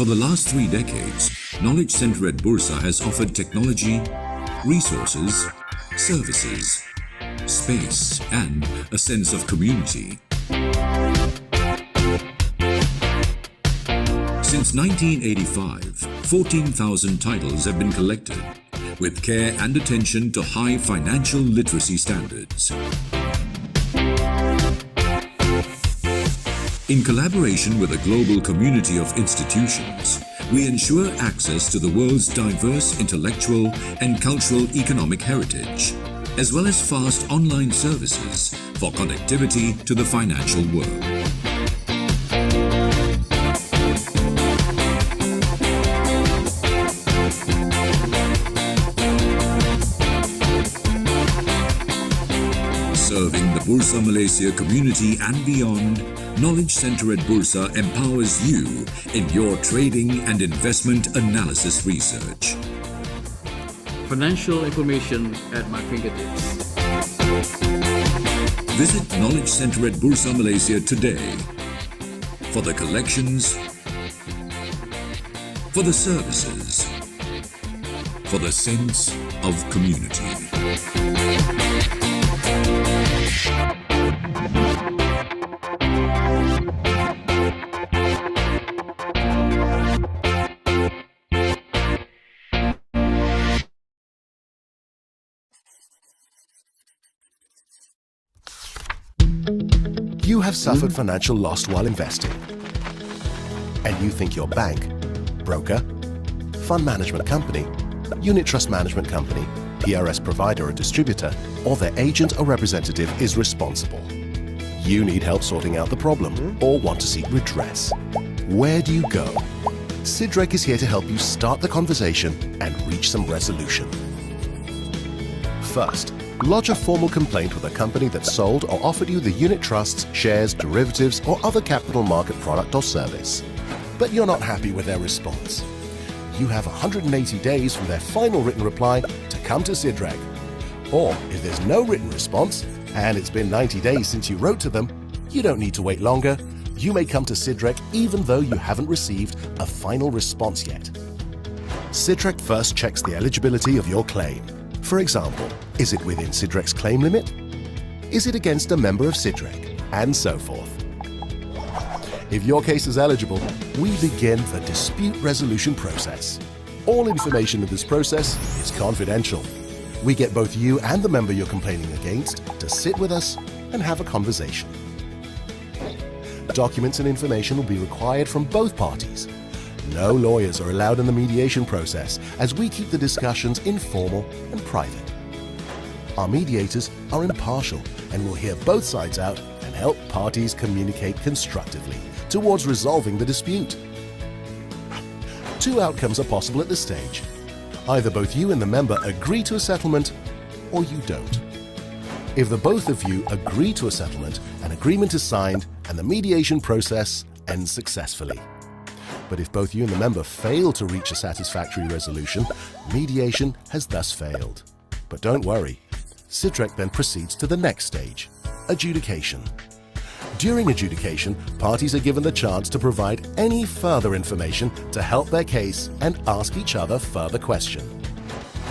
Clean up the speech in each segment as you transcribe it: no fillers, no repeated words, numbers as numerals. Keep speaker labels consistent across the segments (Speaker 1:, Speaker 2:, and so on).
Speaker 1: For the last 3 decades, Knowledge Center at Bursa has offered technology, resources, services, space, and a sense of community. Since 1985, 14,000 titles have been collected, with care and attention to high financial literacy standards. In collaboration with a global community of institutions, we ensure access to the world's diverse intellectual and cultural economic heritage, as well as fast online services for connectivity to the financial world. Serving the Bursa Malaysia community and beyond, Knowledge Center at Bursa empowers you in your trading and investment analysis research.
Speaker 2: Financial information at my fingertips.
Speaker 1: Visit Knowledge Center at Bursa Malaysia today for the collections, for the services, for the sense of community.
Speaker 3: You have suffered financial loss while investing, and you think your bank, broker, fund management company, unit trust management company, PRS provider or distributor, or their agent or representative is responsible. You need help sorting out the problem or want to seek redress. Where do you go? Sidrek is here to help you start the conversation and reach some resolution. First, lodge a formal complaint with a company that sold or offered you the unit trusts, shares, derivatives, or other capital market product or service. But you're not happy with their response. You have 180 days from their final written reply to come to Sidrek. Or if there's no written response, and it's been 90 days since you wrote to them, you don't need to wait longer. You may come to Sidrek even though you haven't received a final response yet. Sidrek first checks the eligibility of your claim. For example, is it within Sidrek's claim limit? Is it against a member of Sidrek? And so forth. If your case is eligible, we begin the dispute resolution process. All information in this process is confidential. We get both you and the member you're complaining against to sit with us and have a conversation. Documents and information will be required from both parties. No lawyers are allowed in the mediation process, as we keep the discussions informal and private. Our mediators are impartial and will hear both sides out and help parties communicate constructively towards resolving the dispute. 2 outcomes are possible at this stage. Either both you and the member agree to a settlement, or you don't. If the both of you agree to a settlement, an agreement is signed and the mediation process ends successfully. But if both you and the member fail to reach a satisfactory resolution, mediation has thus failed. But don't worry, Sidrek then proceeds to the next stage, adjudication. During adjudication, parties are given the chance to provide any further information to help their case and ask each other further questions.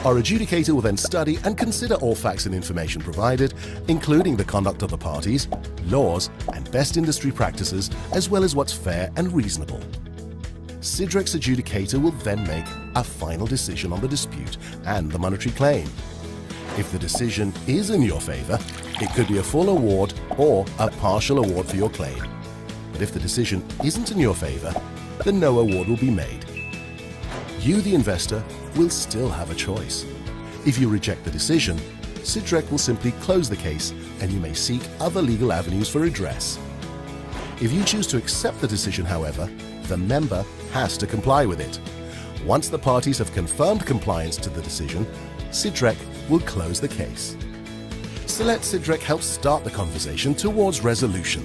Speaker 3: Our adjudicator will then study and consider all facts and information provided, including the conduct of the parties, laws, and best industry practices, as well as what's fair and reasonable. Sidrek's adjudicator will then make a final decision on the dispute and the monetary claim. If the decision is in your favor, it could be a full award or a partial award for your claim. But if the decision isn't in your favor, then no award will be made. You, the investor, will still have a choice. If you reject the decision, Sidrek will simply close the case and you may seek other legal avenues for redress. If you choose to accept the decision, however, the member has to comply with it. Once the parties have confirmed compliance to the decision, Sidrek will close the case. So let Sidrek help start the conversation towards resolution.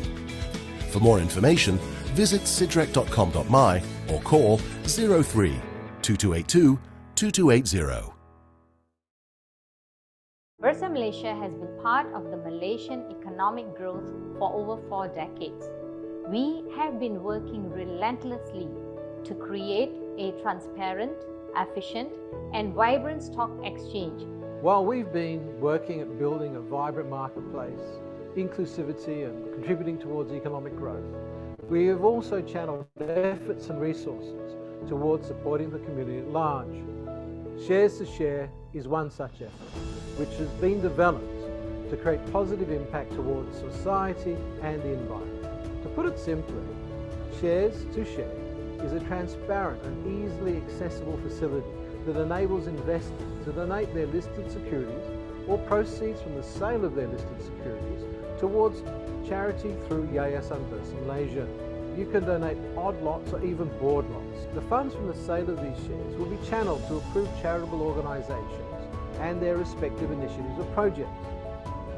Speaker 3: For more information, visit sidrek.com.my or call 03 2282 2280.
Speaker 4: Bursa Malaysia has been part of the Malaysian economic growth for over 4 decades. We have been working relentlessly to create a transparent, efficient, and vibrant stock exchange.
Speaker 5: While we've been working at building a vibrant marketplace, inclusivity and contributing towards economic growth, we have also channeled efforts and resources towards supporting the community at large. Shares to Share is one such effort, which has been developed to create positive impact towards society and the environment. To put it simply, Shares to Share is a transparent and easily accessible facility that enables investors to donate their listed securities or proceeds from the sale of their listed securities towards charity through Yayasan Bursa Malaysia. You can donate odd lots or even board lots. The funds from the sale of these shares will be channeled to approved charitable organisations and their respective initiatives or projects.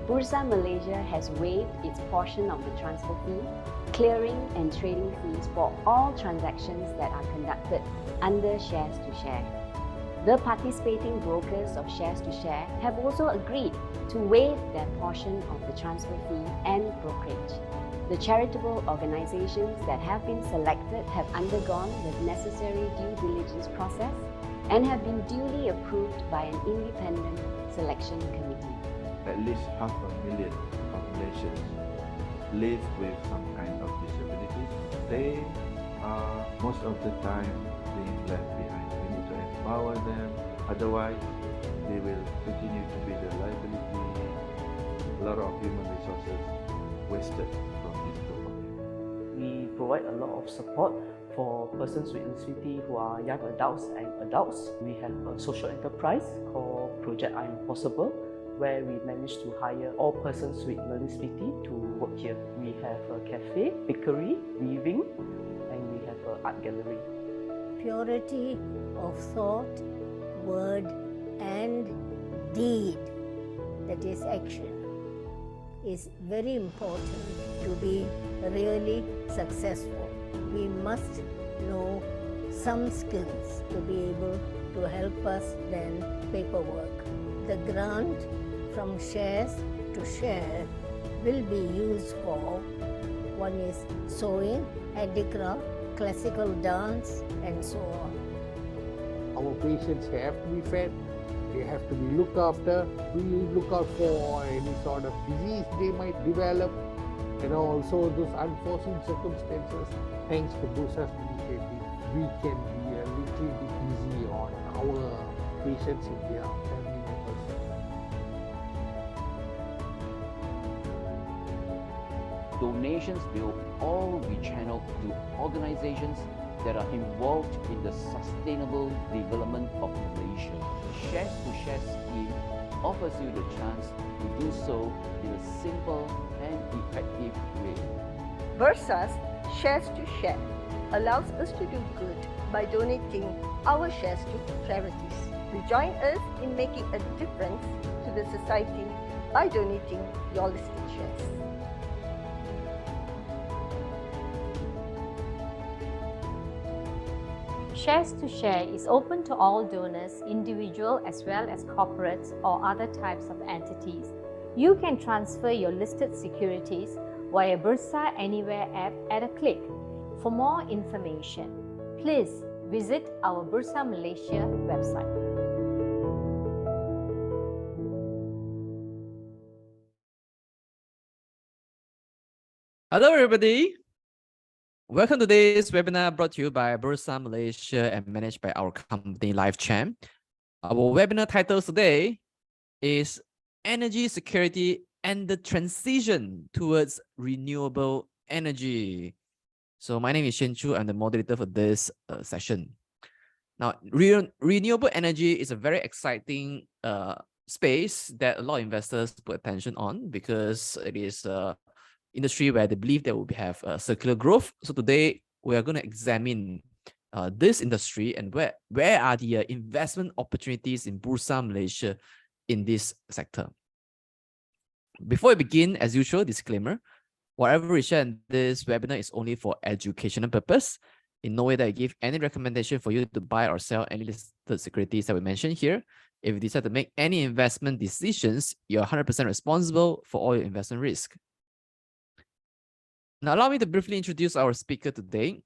Speaker 6: Bursa Malaysia has waived its portion of the transfer fee, clearing and trading fees for all transactions that are conducted under Shares to Share. The participating brokers of Shares to Share have also agreed to waive their portion of the transfer fee and brokerage. The charitable organizations that have been selected have undergone the necessary due diligence process and have been duly approved by an independent selection committee.
Speaker 7: At least 500,000 populations live with some kind of disabilities. They are most of the time being left behind. We need to empower them, otherwise they will continue to be the liability. A lot of human resources wasted from this group of people.
Speaker 8: We provide a lot of support for persons with disability who are young adults and adults. We have a social enterprise called Project I Am Possible, where we managed to hire all persons with learning disability to work here. We have a cafe, bakery, weaving, and we have an art gallery.
Speaker 9: Purity of thought, word, and deed, that is action, is very important to be really successful. We must know some skills to be able to help us then paperwork. The grant from Shares to Share will be used for, one is sewing, handicraft, classical dance, and so on.
Speaker 10: Our patients have to be fed, they have to be looked after. We look out for any sort of disease they might develop, and also those unforeseen circumstances. Thanks to Bursa's initiative, we can be a little bit easy on our patients and their family members.
Speaker 11: Donations will all be channeled to organizations that are involved in the sustainable development of Malaysia. The Shares to Share scheme offers you the chance to do so in a simple and effective way.
Speaker 12: Bursa's Shares to Share allows us to do good by donating our shares to charities. To join us in making a difference to the society by donating your listed shares.
Speaker 4: Shares to Share is open to all donors, individual as well as corporates or other types of entities. You can transfer your listed securities via Bursa Anywhere app at a click. For more information, please visit our Bursa Malaysia website.
Speaker 13: Hello everybody! Welcome to this webinar brought to you by Bursa Malaysia and managed by our company LifeChamp. Our webinar title today is Energy Security and the Transition Towards Renewable Energy. So my name is Shen Chu. I'm the moderator for this session. Now, renewable energy is a very exciting space that a lot of investors put attention on because it is industry where they believe they will have circular growth. So today we are going to examine this industry and where are the investment opportunities in Bursa Malaysia in this sector. Before we begin, as usual, disclaimer, whatever we share in this webinar is only for educational purpose. In no way that I give any recommendation for you to buy or sell any listed securities that we mentioned here. If you decide to make any investment decisions, you're 100% responsible for all your investment risk. Now, allow me to briefly introduce our speaker today.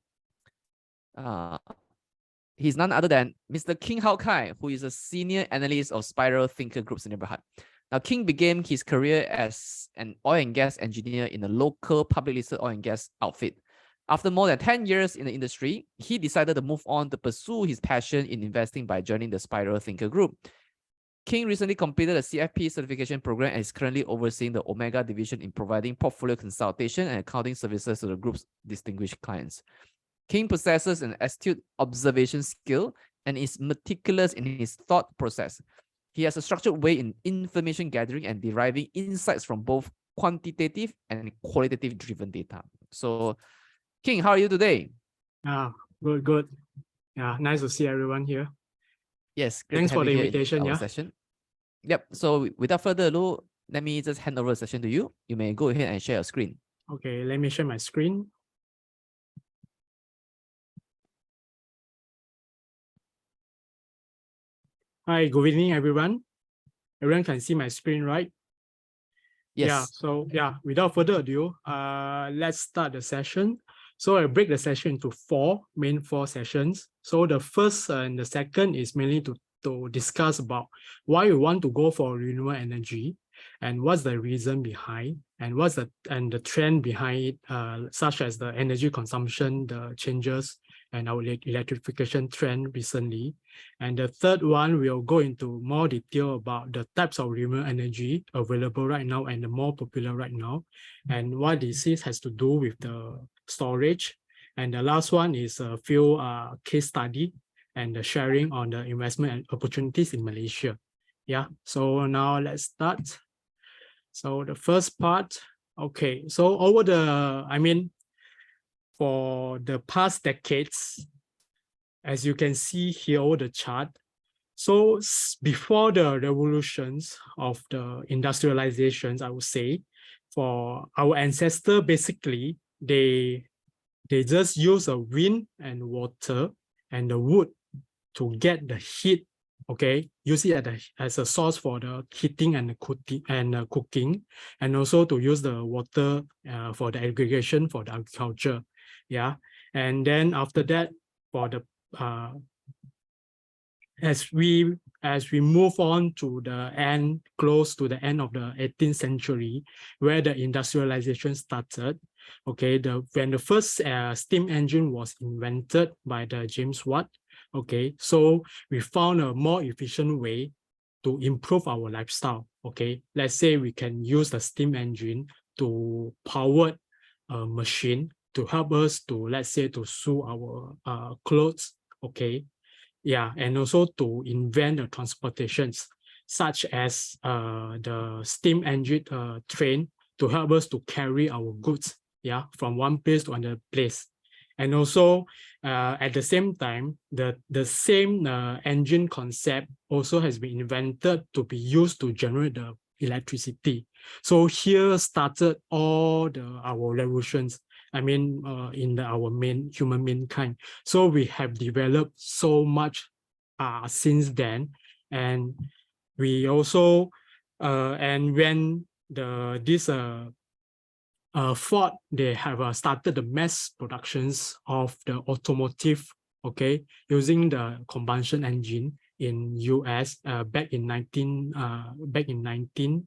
Speaker 13: he's none other than Mr. King Hao Kai, who is a senior analyst of Spiral Thinker Group's neighborhood. Now, King began his career as an oil and gas engineer in a local public listed oil and gas outfit. After more than 10 years in the industry, he decided to move on to pursue his passion in investing by joining the Spiral Thinker Group. King recently completed a CFP certification program and is currently overseeing the Omega division in providing portfolio consultation and accounting services to the group's distinguished clients. King possesses an astute observation skill and is meticulous in his thought process. He has a structured way in information gathering and deriving insights from both quantitative and qualitative driven data. So, King, how are you today?
Speaker 14: Good. Yeah, nice to see everyone here.
Speaker 13: Yes, great
Speaker 14: thanks
Speaker 13: to have
Speaker 14: for the
Speaker 13: you here in
Speaker 14: invitation.
Speaker 13: our session. Yep. So without further ado, let me just hand over the session to you. You may go ahead and share your screen.
Speaker 14: Okay, let me share my screen. Hi, good evening, everyone. Everyone can see my screen, right?
Speaker 13: Yes.
Speaker 14: Yeah, so without further ado, let's start the session. So I break the session into four sessions. So the first and the second is mainly to discuss about why we want to go for renewable energy and what's the reason behind and what's the trend behind it, such as the energy consumption, the changes and our electrification trend recently. And the third one, we'll go into more detail about the types of renewable energy available right now and the more popular right now, and what this has to do with the storage. And the last one is a few case study and the sharing on the investment opportunities in Malaysia. Yeah, so now let's start. So the first part, okay, so for the past decades, as you can see here over the chart, so before the revolutions of the industrializations, I would say, for our ancestors, basically, they just use a wind and water and the wood to get the heat, okay, use it as a source for the heating and the cooking, and also to use the water for the irrigation for the agriculture. Yeah, and then after that, for the as we move on to the end, close to the end of the 18th century, where the industrialization started, okay, when the first steam engine was invented by the James Watt, okay, so we found a more efficient way to improve our lifestyle, okay. Let's say we can use the steam engine to power a machine to help us to, let's say, to sew our clothes, okay. Yeah, and also to invent the transportations, such as the steam engine train to help us to carry our goods, yeah, from one place to another place. And also, at the same time, the same engine concept also has been invented to be used to generate the electricity. So here started all our revolutions. I mean, in our human mankind. So we have developed so much since then, and we also and when Ford, they have started the mass productions of the automotive, okay, using the combustion engine in US back in 19th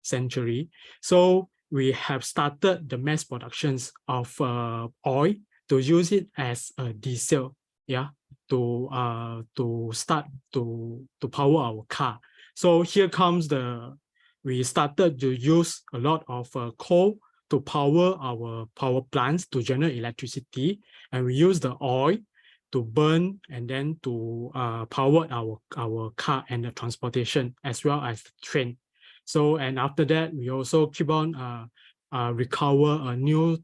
Speaker 14: century. So we have started the mass productions of oil to use it as a diesel, yeah, to start to power our car. So here comes we started to use a lot of coal to power our power plants to generate electricity, and we use the oil to burn and then to power our car and the transportation as well as the train. So, and after that, we also keep on recover a new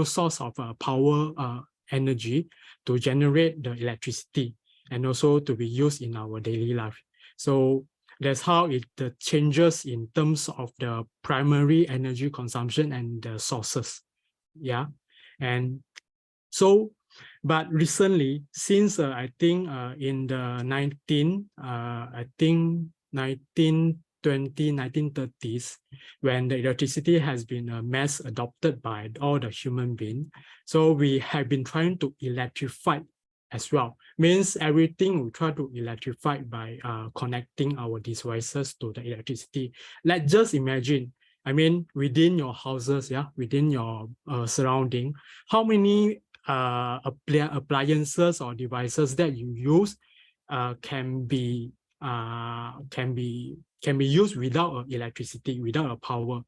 Speaker 14: source of power energy to generate the electricity and also to be used in our daily life. So that's how the changes in terms of the primary energy consumption and the sources. Yeah, and so, but recently, since I think in the 1930s, when the electricity has been mass adopted by all the human beings, so we have been trying to electrify as well. Means everything we try to electrify by connecting our devices to the electricity. Let's just imagine, I mean, within your houses, yeah, within your surrounding, how many appliances or devices that you use can be used without electricity, without power.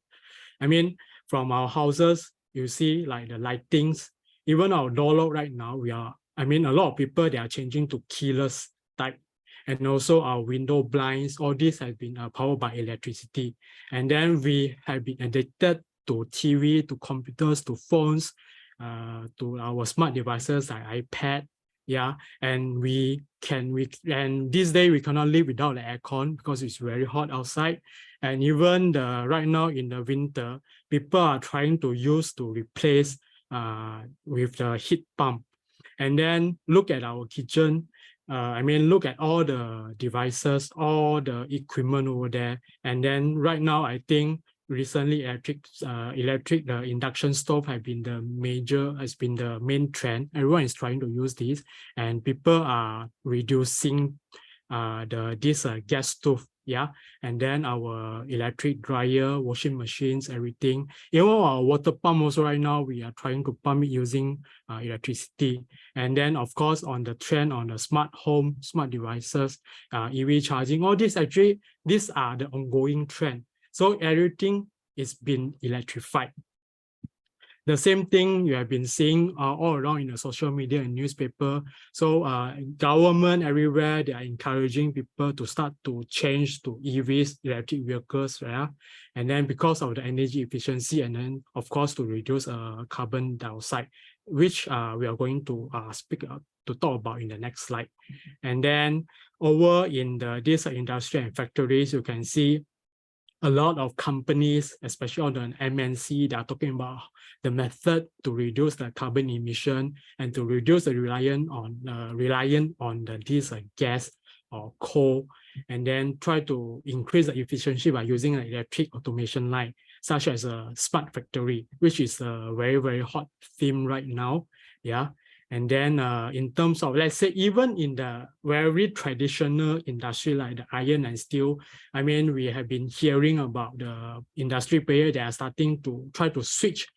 Speaker 14: I mean, from our houses, you see like the lightings, even our door lock right now, a lot of people, they are changing to keyless type. And also our window blinds, all this has been powered by electricity. And then we have been addicted to TV, to computers, to phones, to our smart devices like iPad. Yeah, and and this day we cannot live without the aircon because it's very hot outside. And even right now in the winter, people are trying to replace with the heat pump. And then look at our kitchen. Look at all the devices, all the equipment over there. And then right now, I think recently electric induction stove has been the main trend. Everyone is trying to use this, and people are reducing this gas stove. Yeah, and then our electric dryer, washing machines, everything. Even our water pump also right now, we are trying to pump it using electricity. And then of course, on the trend on the smart home, smart devices, EV charging, all this actually, these are the ongoing trend. So everything is been electrified. The same thing you have been seeing all around in the social media and newspaper. So government everywhere, they are encouraging people to start to change to EVs, electric vehicles, yeah? And then because of the energy efficiency, and then of course to reduce carbon dioxide, which we are going to to talk about in the next slide. And then over in this industry and factories, you can see a lot of companies, especially on the MNC, they are talking about the method to reduce the carbon emission and to reduce the reliance on this gas or coal, and then try to increase the efficiency by using an electric automation line, such as a smart factory, which is a very, very hot theme right now. Yeah. And then in terms of, let's say, even in the very traditional industry like the iron and steel, we have been hearing about the industry player that are starting to try to switch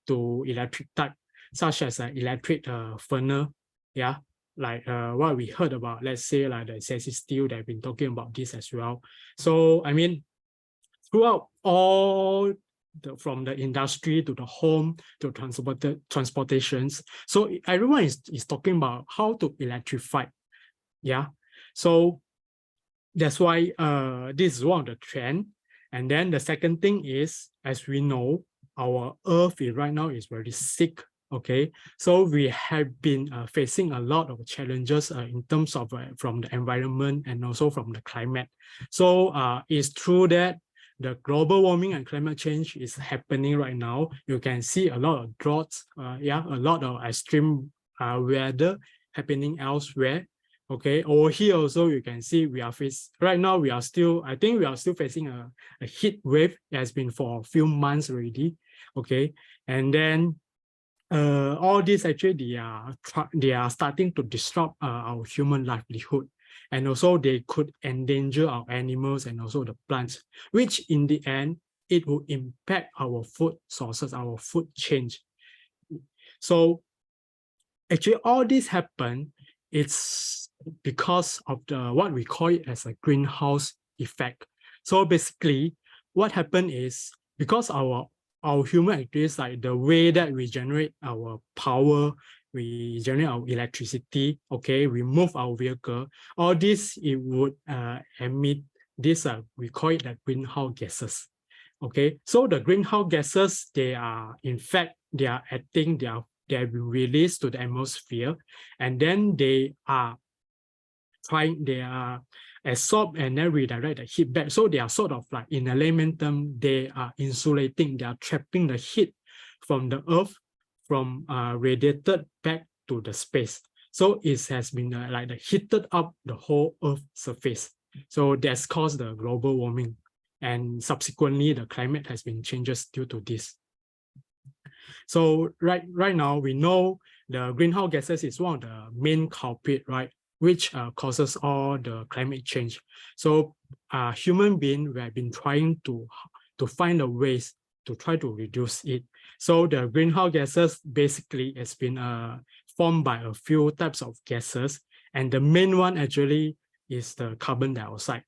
Speaker 14: to electric type, such as an electric furnace. Yeah, like what we heard about, let's say like the Sassy Steel, they've been talking about this as well. So, throughout all from the industry to the home to transportations. So everyone is talking about how to electrify. Yeah. So that's why this is one of the trend. And then the second thing is, as we know, our Earth right now is very sick. Okay, so we have been facing a lot of challenges in terms of from the environment and also from the climate. So it's true that the global warming and climate change is happening right now. You can see a lot of droughts, a lot of extreme weather happening elsewhere. Okay, over here also you can see we are right now we are still facing a heat wave. It has been for a few months already. Okay, and then all this actually they are starting to disrupt our human livelihood. And also they could endanger our animals and also the plants, which in the end, it will impact our food sources, our food chain. So actually all this happen, it's because of what we call it as a greenhouse effect. So basically what happened is, because our human activities, like the way that we generate our power, we generate our electricity, okay, we move our vehicle, all this, it would emit this, we call it the greenhouse gases. Okay, so the greenhouse gases, they are, in fact, they are been released to the atmosphere, and then they are absorb and then redirect the heat back. So they are sort of like, in a layman term, they are insulating, they are trapping the heat from the earth, from radiated back to the space. So it has been like heated up the whole earth surface. So that's caused the global warming. And subsequently, the climate has been changes due to this. So right now, we know the greenhouse gases is one of the main culprit, right? Which causes all the climate change. So human beings, we have been trying to find a ways to try to reduce it. So the greenhouse gases basically has been formed by a few types of gases, and the main one actually is the carbon dioxide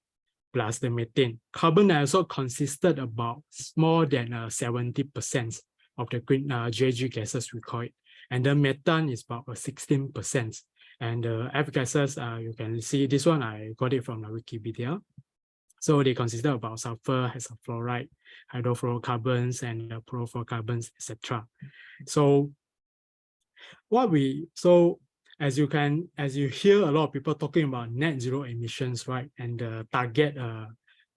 Speaker 14: plus the methane. Carbon dioxide consisted about more than 70% of the green GHG gases, we call it, and the methane is about 16%. And the F gases, you can see this one, I got it from the Wikipedia. So they consist of about sulfur, hexafluoride, hydrofluorocarbons, and fluorocarbons, etc. So as you hear a lot of people talking about net zero emissions, right? And the target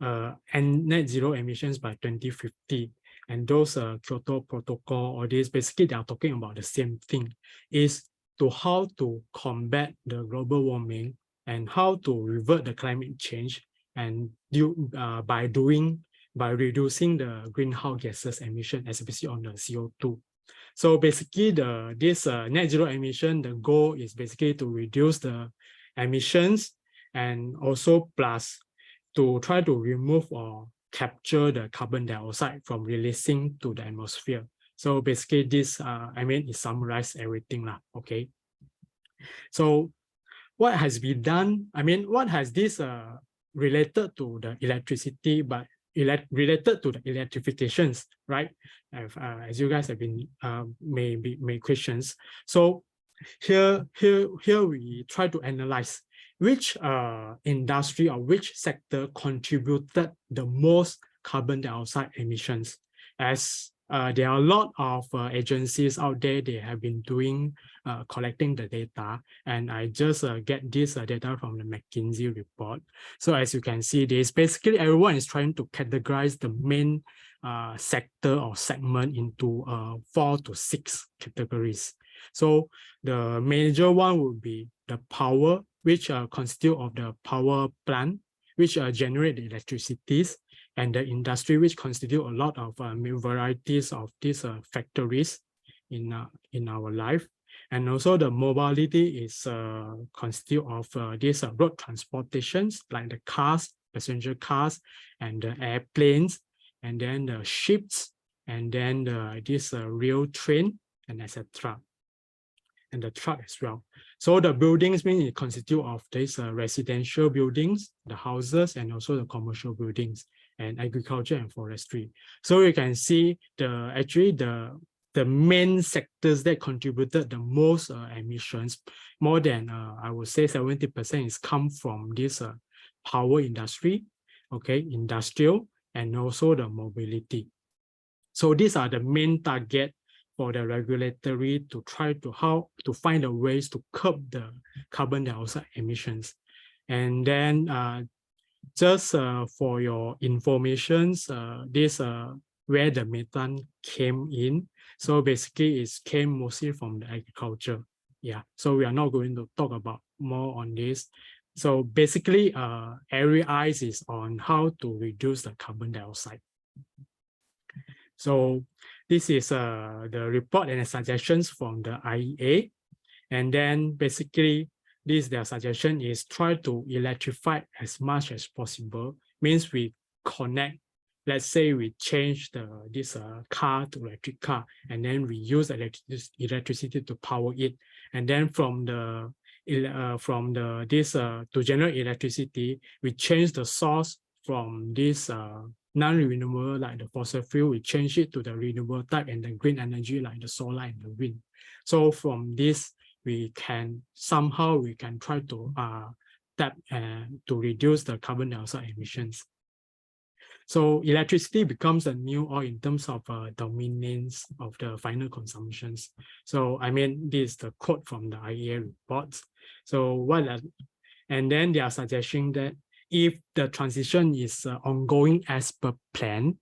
Speaker 14: and net zero emissions by 2050. And those Kyoto Protocol or this, basically they are talking about the same thing, is to how to combat the global warming and how to revert the climate change, and by reducing the greenhouse gases emission, especially on the CO2. So basically, this net zero emission, the goal is basically to reduce the emissions and also plus to try to remove or capture the carbon dioxide from releasing to the atmosphere. So basically, this it summarizes everything lah. Okay. So what has been done? What has this related to the electricity, but related to the electrifications, right? As you guys have been made questions. So here we try to analyze which industry or which sector contributed the most carbon dioxide emissions. As there are a lot of agencies out there, they have been doing collecting the data, and I just get this data from the McKinsey report. So as you can see, this basically everyone is trying to categorize the main sector or segment into 4 to 6 categories. So the major one would be the power, which constitute of the power plant, which generate the electricities, and the industry, which constitute a lot of varieties of these factories in our life. And also the mobility is constitute of these road transportations, like the cars, passenger cars, and the airplanes, and then the ships, and then this rail train, and etc. And the truck as well. So the buildings mean it constitute of these residential buildings, the houses, and also the commercial buildings, and agriculture and forestry. So you can see the main sectors that contributed the most emissions, more than I would say 70% is come from this power industry, okay, industrial, and also the mobility. So these are the main target for the regulatory to try to find a ways to curb the carbon dioxide emissions. And then just for your informations, this where the methane came in. So basically it came mostly from the agriculture. Yeah, so we are not going to talk about more on this. So basically every eyes is on how to reduce the carbon dioxide. So this is the report and the suggestions from the IEA. And then basically their suggestion is try to electrify as much as possible. Means we connect, let's say we change this car to electric car, and then we use electricity to power it. And then from to generate electricity, we change the source from this non-renewable like the fossil fuel, we change it to the renewable type, and the green energy like the solar and the wind. So from this, we can try to tap to reduce the carbon dioxide emissions. So electricity becomes a new oil in terms of dominance of the final consumptions. So this is the quote from the IEA reports. So and then they are suggesting that if the transition is ongoing as per plan,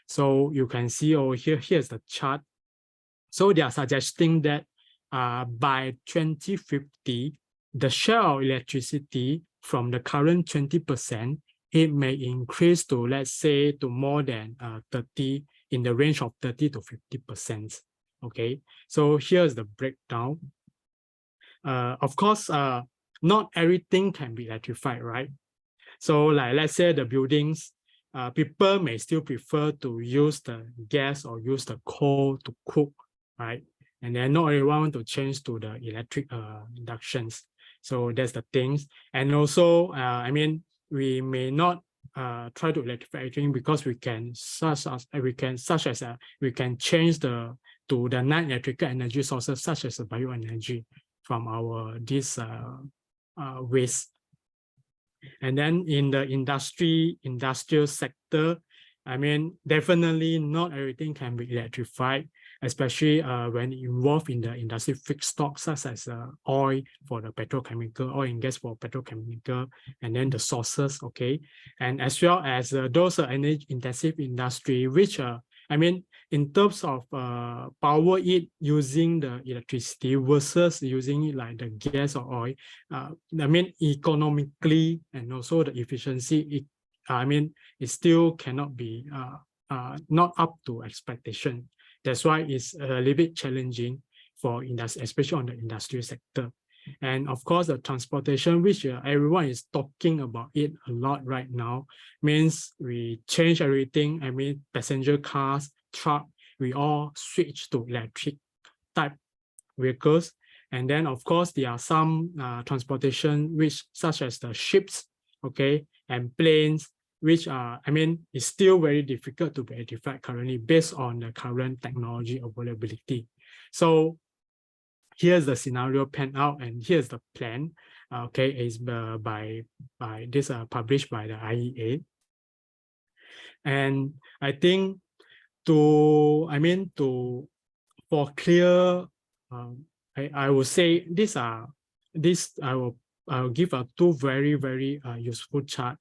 Speaker 14: so you can see over here, here's the chart. So they are suggesting that by 2050, the share of electricity from the current 20%, it may increase to, let's say, to more than 30, in the range of 30 to 50%. Okay, so here's the breakdown. of course, not everything can be electrified, right? So like, let's say the buildings, people may still prefer to use the gas or use the coal to cook, right? And then not everyone want to change to the electric inductions. So that's the things. And also, I mean, we may not try to electrify everything because we can we can change to the non-electrical energy sources such as the bioenergy from our waste. And then in the industrial sector, I mean, definitely not everything can be electrified, especially when involved in the industry feedstock such as oil for the petrochemical, oil and gas for petrochemical, and then the sources, okay? And as well as those energy intensive industry, which I mean, in terms of power it using the electricity versus using it like the gas or oil, I mean, economically and also the efficiency, I mean, it still cannot be not up to expectation. That's why it's a little bit challenging for industry, especially on the industrial sector. And of course, the transportation, which everyone is talking about it a lot right now, means we change everything. I mean, passenger cars, truck, we all switch to electric type vehicles. And then, of course, there are some transportation which, such as the ships, okay, and planes, which are, I mean, it's still very difficult to be electrified currently based on the current technology availability. So here's the scenario panned out, and here's the plan. Okay, is by this published by the IEA. And I think for clear, I will say I'll give two very useful chart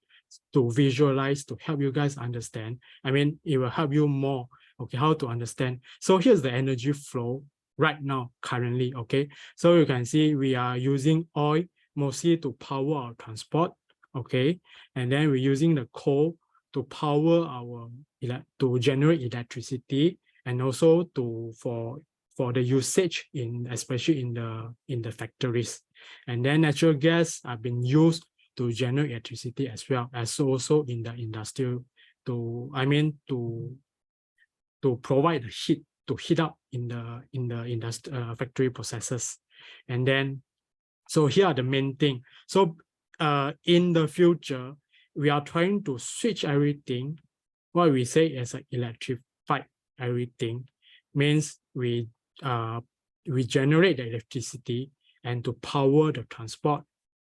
Speaker 14: to visualize, to help you guys understand. I mean, it will help you more, okay, how to understand. So here's the energy flow right now, currently, okay? So you can see we are using oil mostly to power our transport, okay? And then we're using the coal to power to generate electricity, and also for the usage especially in the factories. And then natural gas have been used to generate electricity as well as also in the industrial to provide the heat, to heat up in the factory processes. And then, so here are the main thing. So in the future, we are trying to switch everything. What we say is electrified everything means we generate the electricity and to power the transport,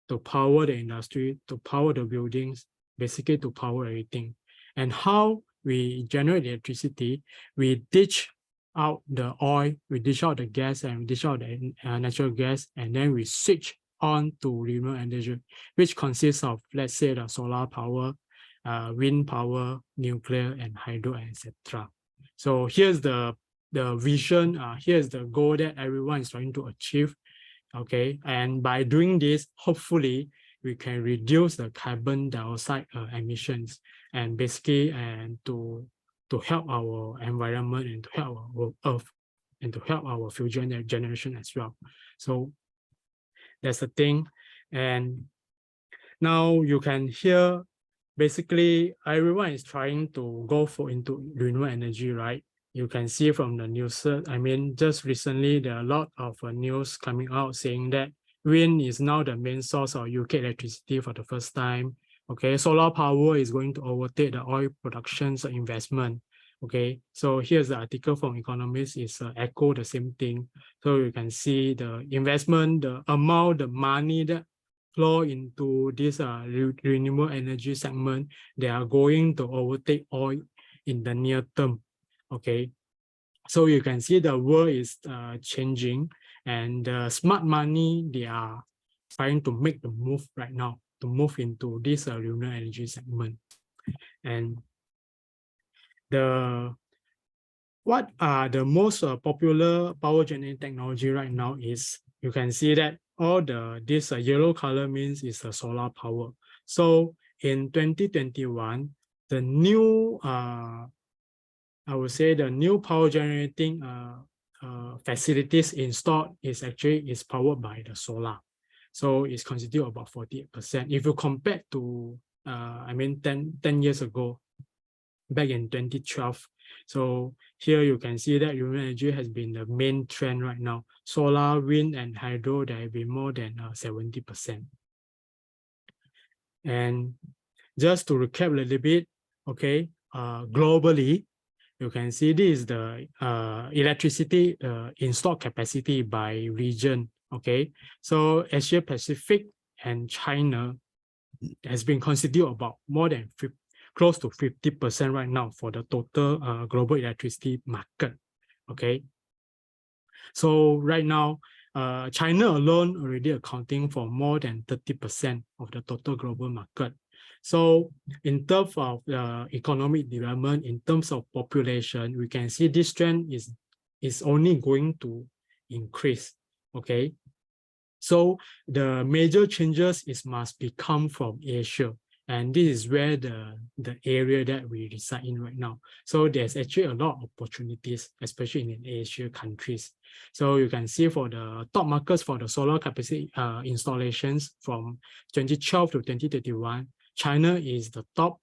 Speaker 14: to power the industry, to power the buildings, basically to power everything. And how we generate electricity, we ditch out the oil, we ditch out the gas, and we ditch out the natural gas, and then we switch on to renewable energy, which consists of, let's say, the solar power, wind power, nuclear, and hydro, etc. So here's the vision, here's the goal that everyone is trying to achieve. Okay, and by doing this, hopefully we can reduce the carbon dioxide emissions, and basically to help our environment and to help our earth and to help our future generation as well. So that's the thing. And now you can hear basically everyone is trying to go into renewable energy, right? You can see from the news, I mean, just recently, there are a lot of news coming out saying that wind is now the main source of UK electricity for the first time. Okay, solar power is going to overtake the oil production's investment. Okay, so here's the article from Economist, is echo the same thing. So you can see the investment, the amount, the money that flow into this renewable energy segment, they are going to overtake oil in the near term. Okay, so you can see the world is changing, and smart money, they are trying to make the move right now to move into this renewable energy segment. And what are the most popular power generating technology right now is, you can see that all this yellow color means is the solar power. So in 2021, the new I would say the new power generating facilities installed is powered by the solar. So it's constitute about 48%. If you compare to, 10 years ago, back in 2012. So here you can see that renewable energy has been the main trend right now. Solar, wind, and hydro, there have been more than 70%. And just to recap a little bit, okay, globally, you can see this is the electricity installed capacity by region, okay? So Asia Pacific and China has been constitute about more than close to 50% right now for the total global electricity market, okay? So right now, China alone already accounting for more than 30% of the total global market. So in terms of economic development, in terms of population, we can see this trend is only going to increase, okay? So the major changes must be come from Asia. And this is where the area that we reside in right now. So there's actually a lot of opportunities, especially in Asia countries. So you can see for the top markets for the solar capacity installations from 2012 to 2021, China is the top,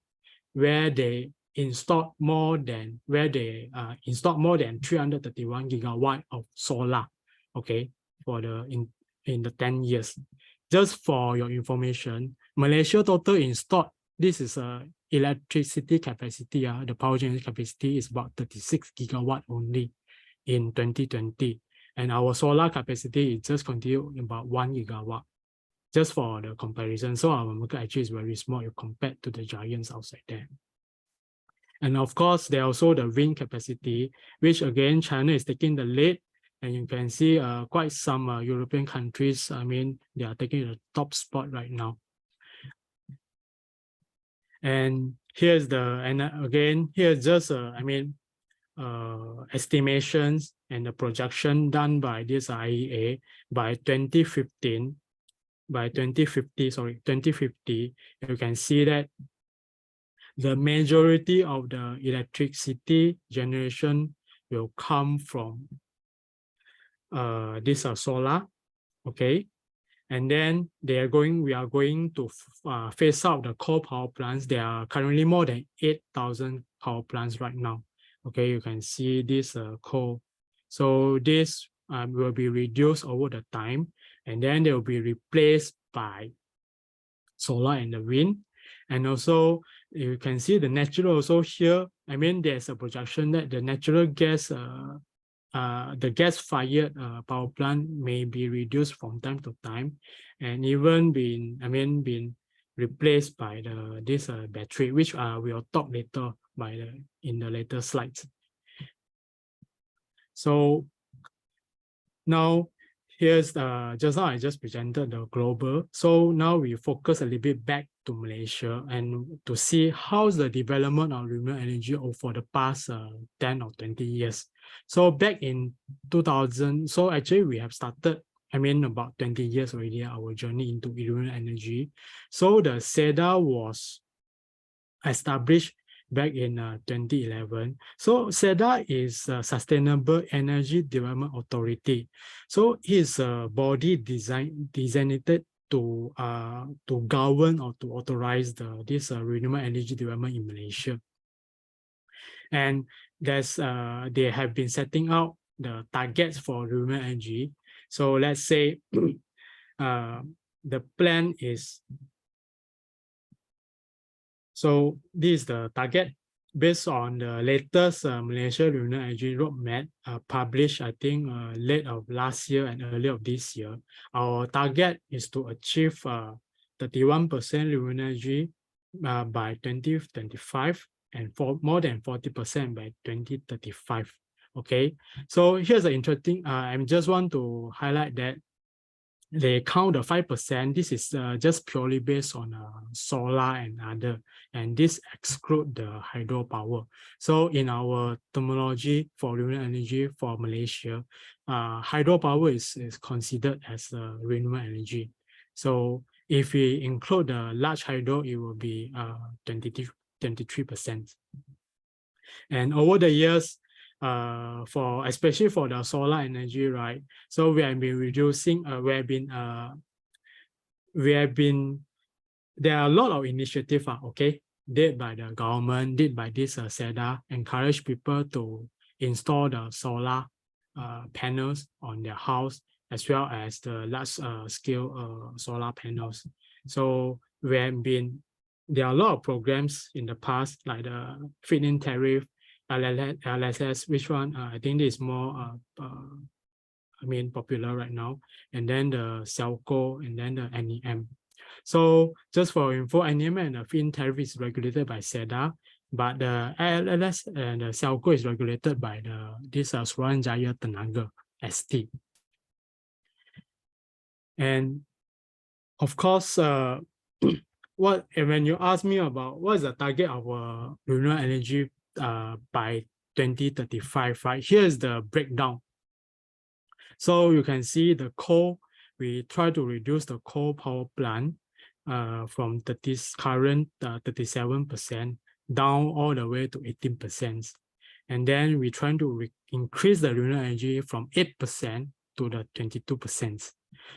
Speaker 14: where they installed more than 331 gigawatt of solar, okay, for the in the 10 years. Just for your information, Malaysia total installed, this is electricity capacity, the power generation capacity is about 36 gigawatt only in 2020. And our solar capacity is just continue about 1 gigawatt, just for the comparison. So our market actually is very small compared to the giants outside there. And of course, there also the wind capacity, which again, China is taking the lead. And you can see quite some European countries, they are taking the top spot right now. And here's here's just, estimations and the projection done by this IEA by 2050, you can see that the majority of the electricity generation will come from these are solar, okay, and then we are going to phase out the coal power plants. There are currently more than 8,000 power plants right now. Okay, you can see this coal. So this will be reduced over the time, and then they will be replaced by solar and the wind. And also you can see the natural also here. There's a projection that the natural gas the gas-fired power plant may be reduced from time to time, and even been replaced by this battery, which we'll talk later in the later slides. So now here's just now I just presented the global. So now we focus a little bit back to Malaysia and to see how's the development of renewable energy for the past 10 or 20 years. So back in 2000, so actually we have started, about 20 years already, our journey into renewable energy. So the SEDA was established back in 2011. So SEDA is a Sustainable Energy Development Authority. So it's a body designated to govern or to authorize this renewable energy development in Malaysia. And they have been setting out the targets for renewable energy. So let's say the plan is, so this is the target based on the latest Malaysia Renewable Energy Roadmap published, I think, late of last year and early of this year. Our target is to achieve 31% renewable energy by 2025 and more than 40% by 2035. Okay, so here's the interesting, I just want to highlight that they count the 5%. This is just purely based on solar and other, and this exclude the hydropower. So in our terminology for renewable energy for Malaysia, hydropower is considered as renewable energy. So if we include the large hydro, it will be 23%. And over the years, for especially for the solar energy, right? So we have been reducing. There are a lot of initiatives, okay, did by the government, did by this SEDA, encourage people to install the solar panels on their house, as well as the large scale solar panels. So there are a lot of programs in the past, like the feed-in tariff, LSS, which one I think is more popular right now, and then the Celco, and then the NEM. So just for info, NEM and the feed-in tariff is regulated by SEDA, but the LLS and the Celco is regulated by this Suruhanjaya Tenaga ST. And of course, when you ask me about what is the target of renewable energy by 2035, right? Here's the breakdown. So you can see the coal, we try to reduce the coal power plant from current 37% down all the way to 18%. And then we try to increase the renewable energy from 8% to the 22%.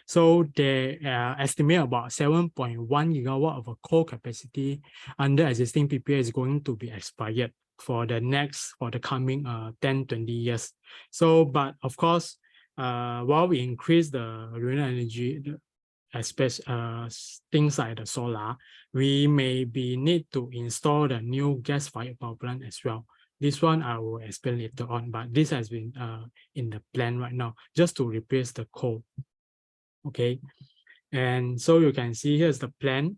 Speaker 14: So they estimate about 7.1 gigawatt of a coal capacity under existing PPA is going to be expired for the coming 10-20 years. So, but of course, while we increase the renewable energy, especially things like the solar, we may need to install the new gas-fired power plant as well. This one I will explain later on, but this has been in the plan right now, just to replace the coal. Okay, and so you can see here's the plan.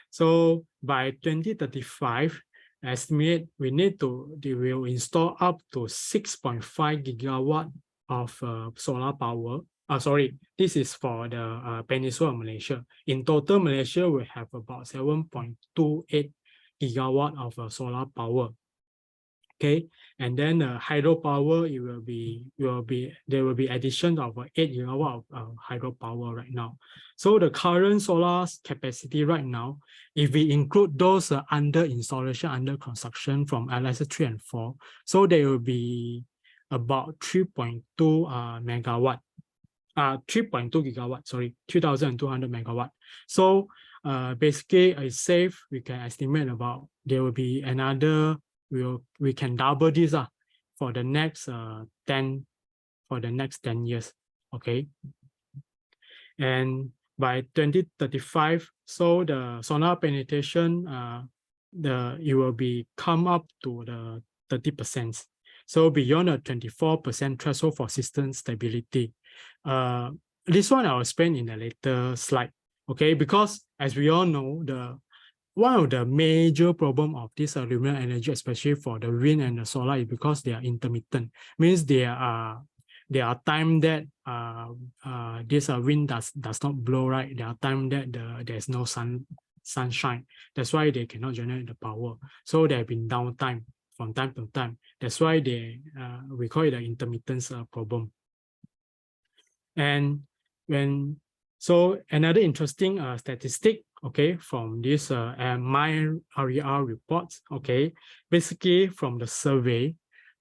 Speaker 14: So by 2035, estimate we will install up to 6.5 gigawatt of solar power. This is for the Peninsula of Malaysia. In total, Malaysia will have about 7.28 gigawatt of solar power. Okay, and then hydropower, there will be addition of 8 gigawatt of hydropower right now. So the current solar capacity right now, if we include those under installation, under construction from LS 3 and 4, so there will be about 3.2 megawatt. 3.2 gigawatt, sorry, 3,200 megawatt. So basically, it's safe. We can estimate about there will be another. We can double this for the next 10 years. Okay, and by 2035, so the solar penetration it will be come up to the 30%. So beyond the 24% threshold for system stability. This one I will explain in a later slide. Okay, because as we all know, one of the major problem of this renewable energy, especially for the wind and the solar, is because they are intermittent. Means there are time that this wind does not blow, right? There are time that there's no sunshine. That's why they cannot generate the power. So there have been downtime from time to time. That's why we call it the intermittence problem. And so another interesting statistic, okay, from this my RER reports, okay, basically from the survey,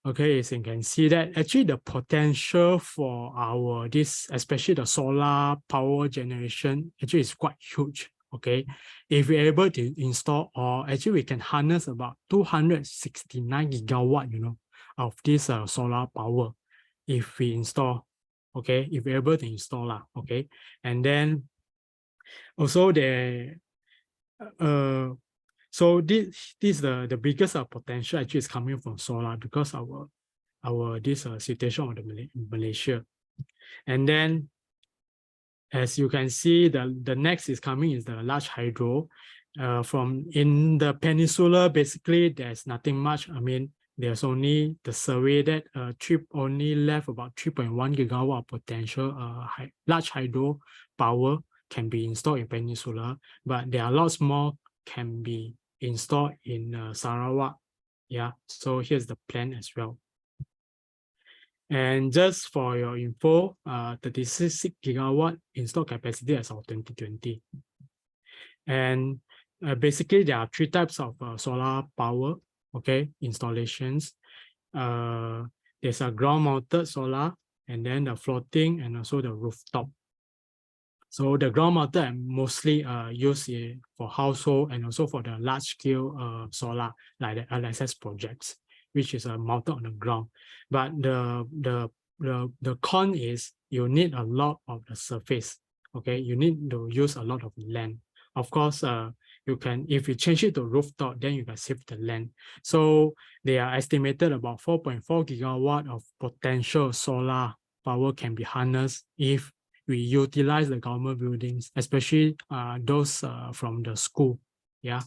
Speaker 14: okay, as you can see that actually the potential for especially the solar power generation, actually is quite huge. Okay, if we're able to install, or actually we can harness about 269 gigawatt, of this solar power if we install. Okay, if we're able to install, okay, and then also so this is the biggest potential actually is coming from solar, because this situation of the Malaysia. And then as you can see, the next is coming is the large hydro. From in the peninsula, basically there's nothing much. I mean, there's only the survey that only left about 3.1 gigawatt of potential large hydro power can be installed in peninsula, but there are lots more can be installed in Sarawak. Yeah, so here's the plan as well. And just for your info, 36 gigawatt installed capacity as of 2020. And basically there are three types of solar power, okay, installations. there's a ground-mounted solar, and then the floating, and also the rooftop. So the ground-mounted are mostly used for household and also for the large-scale solar, like the LSS projects, which is mounted on the ground. But the con is you need a lot of the surface. Okay, you need to use a lot of land. Of course, you can, if you change it to rooftop, then you can save the land. So they are estimated about 4.4 gigawatt of potential solar power can be harnessed if we utilize the government buildings, especially those from the school. Yeah.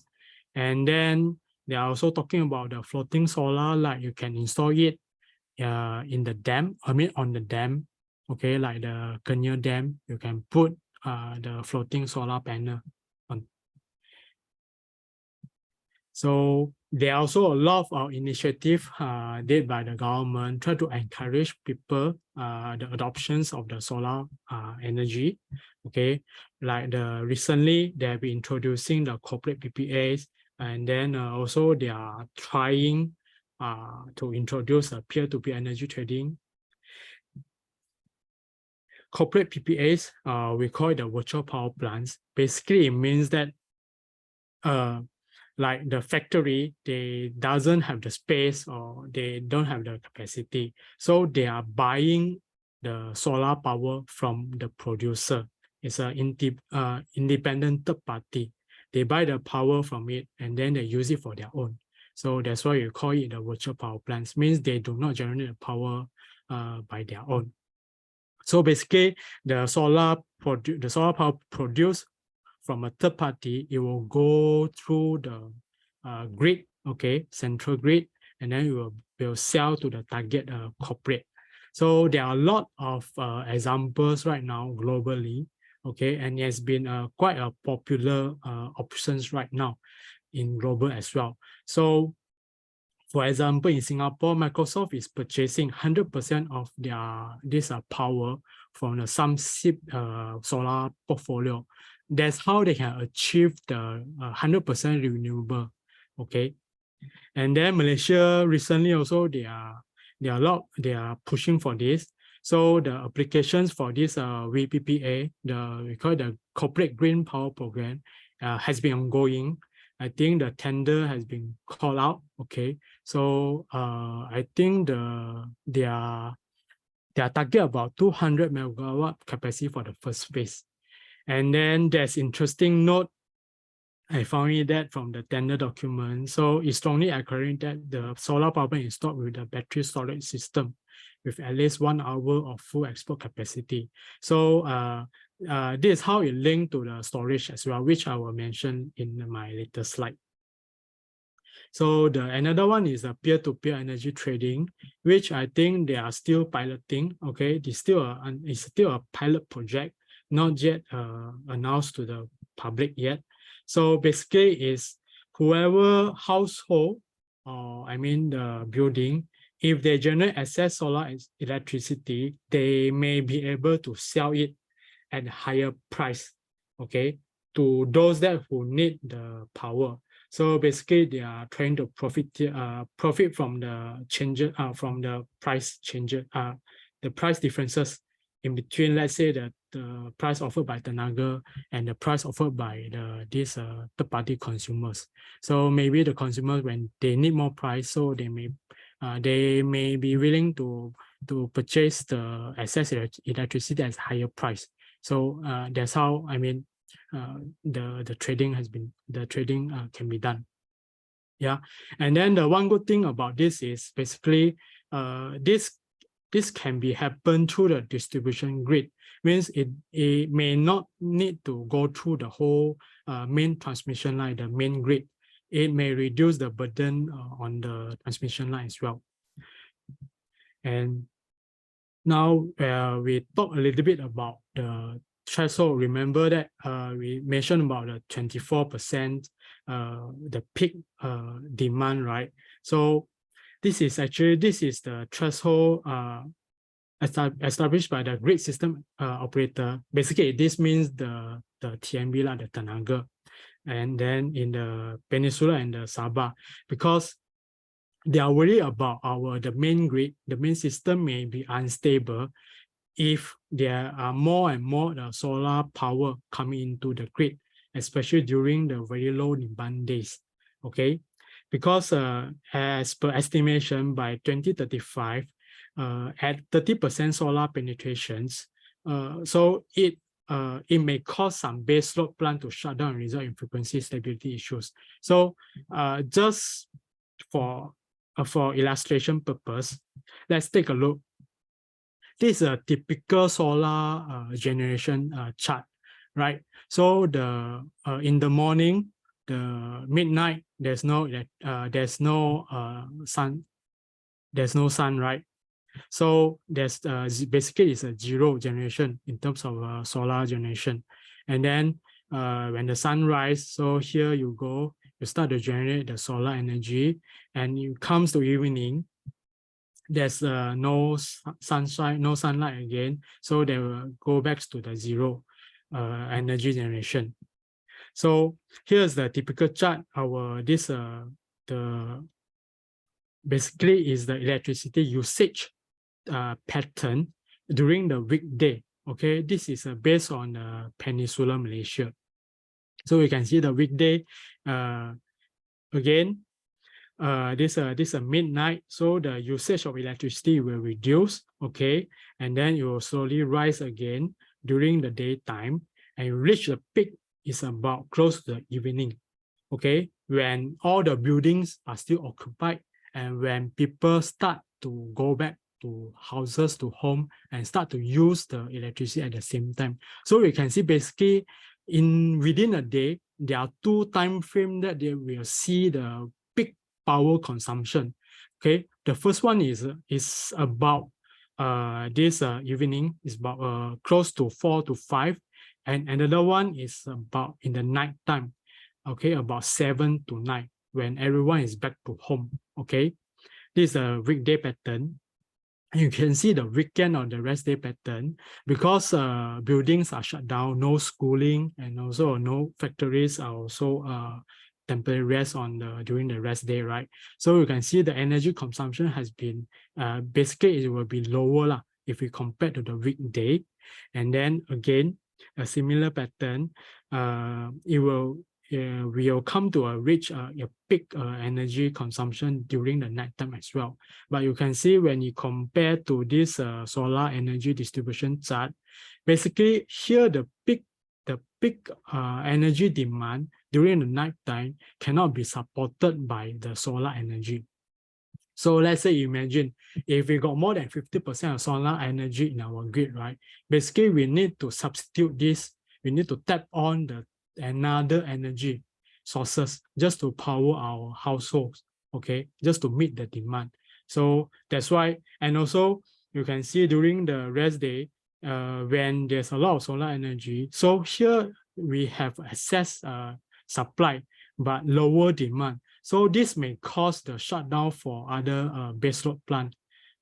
Speaker 14: And then they are also talking about the floating solar, like you can install it in the dam, on the dam, okay, like the Kenya Dam, you can put the floating solar panel on. So there are also a lot of initiative did by the government try to encourage people the adoptions of the solar energy. Okay, like recently they have been introducing the corporate PPAs, and then also they are trying to introduce a peer-to-peer energy trading. Corporate PPAs, we call it the virtual power plants. Basically, it means that like the factory, they doesn't have the space or they don't have the capacity. So they are buying the solar power from the producer. It's an independent third party. They buy the power from it and then they use it for their own. So that's why you call it the virtual power plants. Means they do not generate the power by their own. So basically, the solar power produced from a third party, it will go through the grid, okay, central grid, and then it will sell to the target corporate. So there are a lot of examples right now globally, okay, and it has been quite a popular options right now in global as well. So for example, in Singapore, Microsoft is purchasing 100% of this power from the SumSip solar portfolio. That's how they can achieve the 100% renewable. Okay, and then Malaysia recently also they are pushing for this. So the applications for this VPPA, we call it the Corporate Green Power Program, has been ongoing. I think the tender has been called out. Okay, so I think they are target about 200 megawatt capacity for the first phase. And then there's interesting note I found it that from the tender document. So it's strongly encouraging that the solar power is installed with the battery storage system with at least 1 hour of full export capacity. So this is how it linked to the storage as well, which I will mention in my later slide. So another one is a peer-to-peer energy trading, which I think they are still piloting. Okay, it's still a pilot project, not yet announced to the public yet. So basically, is whoever household, or I mean the building, if they generate excess solar electricity, they may be able to sell it at a higher price. Okay, to those who need the power. So basically, they are trying to profit from the changes from the price changes, the price differences in between. Let's say that the price offered by Tenaga and the price offered by these third-party consumers. So maybe the consumers, when they need more price, so they may be willing to purchase the excess electricity at higher price. So that's how the trading can be done. Yeah, and then the one good thing about this is basically this can be happen through the distribution grid. Means it may not need to go through the whole main transmission line, the main grid. It may reduce the burden on the transmission line as well. And now we talk a little bit about the threshold. Remember that we mentioned about the 24% the peak demand, right? So this is the threshold established by the grid system operator. Basically, this means the TMB, like the Tenaga, and then in the Peninsula and the Sabah, because they are worried about the main grid. The main system may be unstable if there are more and more solar power coming into the grid, especially during the very low demand days. Okay, because as per estimation by 2035, at 30% solar penetrations, so it may cause some baseload plant to shut down and result in frequency stability issues. So just for illustration purpose, let's take a look. This is a typical solar generation chart, right? So in the morning, the midnight, there's no sun, right? So there's basically it's a zero generation in terms of solar generation. And then when the sun rises, so here you go, you start to generate the solar energy, and it comes to evening, there's no sunshine, no sunlight again, so they will go back to the zero energy generation. So here's the typical chart. Basically is the electricity usage pattern during the weekday. Okay, this is based on Peninsular Malaysia. So you can see the weekday again. This midnight, so the usage of electricity will reduce, okay, and then it will slowly rise again during the daytime, and you reach the peak is about close to the evening, okay, when all the buildings are still occupied and when people start to go back to houses, to home, and start to use the electricity at the same time. So you can see basically within a day, there are two time frames that they will see the peak power consumption. Okay, the first one is about this evening, is about close to 4 to 5, and another one is about in the night time, okay, about 7 to 9 when everyone is back to home. Okay, this is a weekday pattern. You can see the weekend or the rest day pattern because buildings are shut down, no schooling, and also no factories are also temporary rest during the rest day, right? So you can see the energy consumption has been basically it will be lower if we compare to the weekday. And then again, a similar pattern, we will come to reach a peak energy consumption during the nighttime as well. But you can see when you compare to this solar energy distribution chart, basically here the peak energy demand during the nighttime cannot be supported by the solar energy. So let's say imagine if we got more than 50% of solar energy in our grid, right? Basically, we need to substitute this. We need to tap on another energy sources just to power our households, okay, just to meet the demand. So that's why, and also you can see during the rest day, when there's a lot of solar energy, so here we have excess supply but lower demand. So this may cause the shutdown for other baseload plant.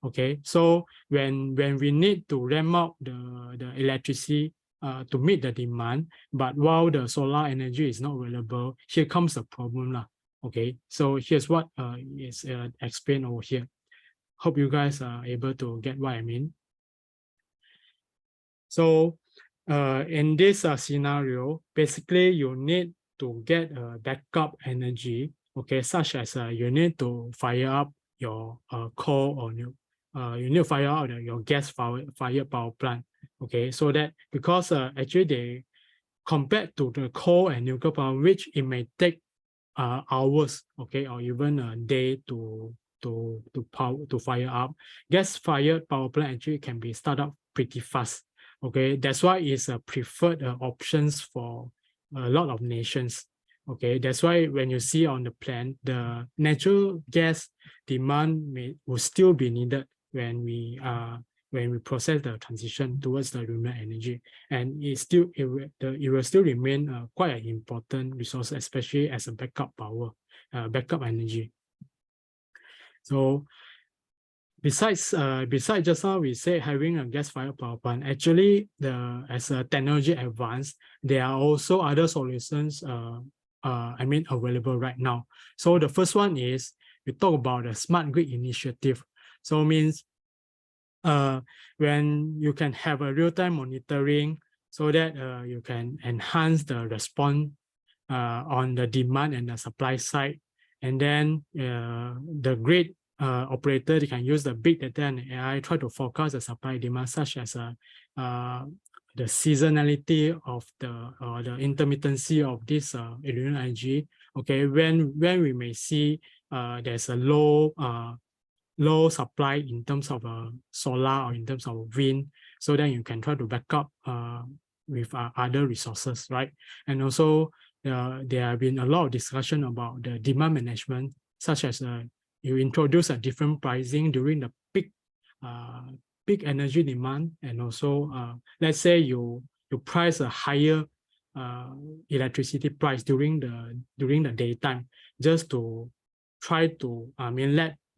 Speaker 14: Okay, so when we need to ramp up the electricity to meet the demand, but while the solar energy is not available, here comes the problem. Okay, so here's what is explained over here. Hope you guys are able to get what I mean. So in this scenario, basically you need to get backup energy, okay, such as you need to fire up your coal or you need to fire out your gas-fired power plant. Okay, so that because actually they compared to the coal and nuclear power, which it may take hours, okay, or even a day to fire up. Gas-fired power plant actually can be started up pretty fast. Okay, that's why it's a preferred options for a lot of nations. Okay, that's why when you see on the plan, the natural gas demand will still be needed when we process the transition towards the renewable energy, and it will still remain quite an important resource, especially as a backup power, backup energy. So besides just now we say having a gas-fired power plant, actually as a technology advance, there are also other solutions available right now. So the first one is we talk about the smart grid initiative. So means when you can have a real-time monitoring so that you can enhance the response on the demand and the supply side. And then the grid operator, they can use the big data and AI, try to forecast the supply demand, such as the seasonality of the intermittency of this renewable energy. Okay, when we may see there's a low supply in terms of solar or in terms of wind, so then you can try to back up with other resources, right? And also there have been a lot of discussion about the demand management, such as you introduce a different pricing during the peak energy demand, and also let's say you price a higher electricity price during the daytime, just to try to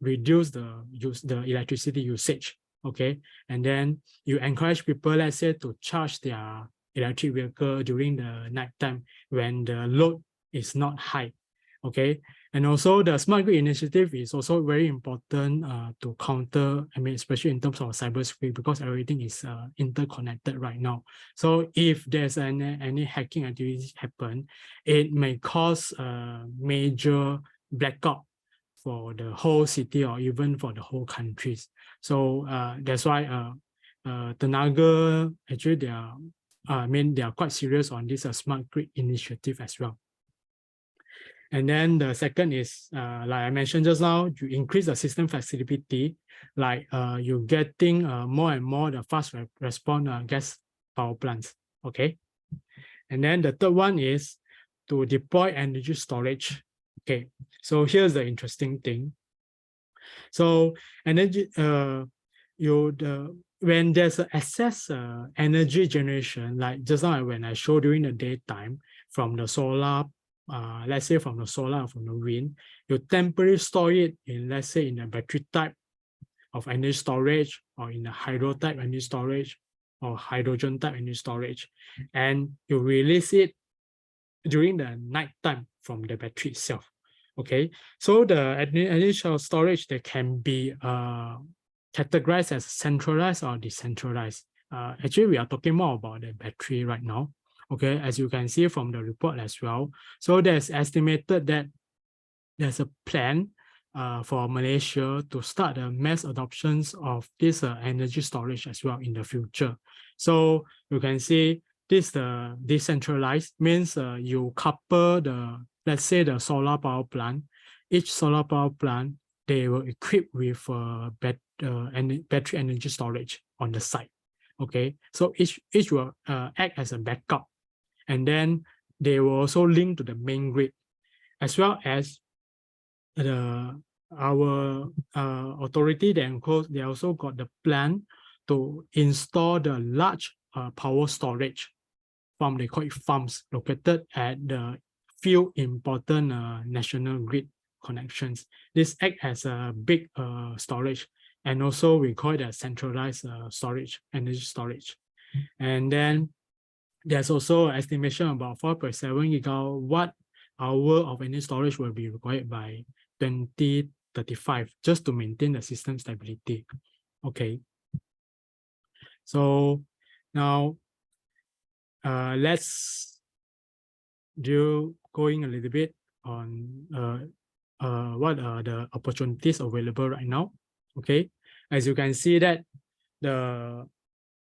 Speaker 14: reduce the electricity usage. Okay, and then you encourage people, let's say, to charge their electric vehicle during the nighttime when the load is not high. Okay, and also the smart grid initiative is also very important to counter, especially in terms of cybersecurity, because everything is interconnected right now. So if there's any hacking activities happen, it may cause a major blackout for the whole city or even for the whole countries. So that's why Tenaga, actually they are quite serious on this smart grid initiative as well. And then the second is, like I mentioned just now, you increase the system flexibility, like you're getting more and more the fast response gas power plants. Okay. And then the third one is to deploy energy storage. Okay, so here's the interesting thing. So energy, when there's excess energy generation, like just now when I showed during the daytime from the solar, let's say from the solar or from the wind, you temporarily store it in, let's say, in a battery type of energy storage, or in a hydro type energy storage, or hydrogen type energy storage, and you release it during the night time from the battery itself. Okay, so the energy storage, they can be categorized as centralized or decentralized. Actually, we are talking more about the battery right now. Okay, as you can see from the report as well. So there's estimated that there's a plan for Malaysia to start the mass adoptions of this energy storage as well in the future. So you can see this decentralized means you couple the, let's say, the solar power plant. Each solar power plant, they will equip with battery energy storage on the site. Okay, so each will act as a backup, and then they will also link to the main grid, as well as our authority. They also got the plan to install the large power storage farm, they call it farms, located at the few important national grid connections. This act as a big storage, and also we call it a centralized storage, energy storage. And then there's also an estimation about 4.7 gigawatt hour of energy storage will be required by 2035, just to maintain the system stability. Okay. So now let's going a little bit on what are the opportunities available right now. Okay, as you can see that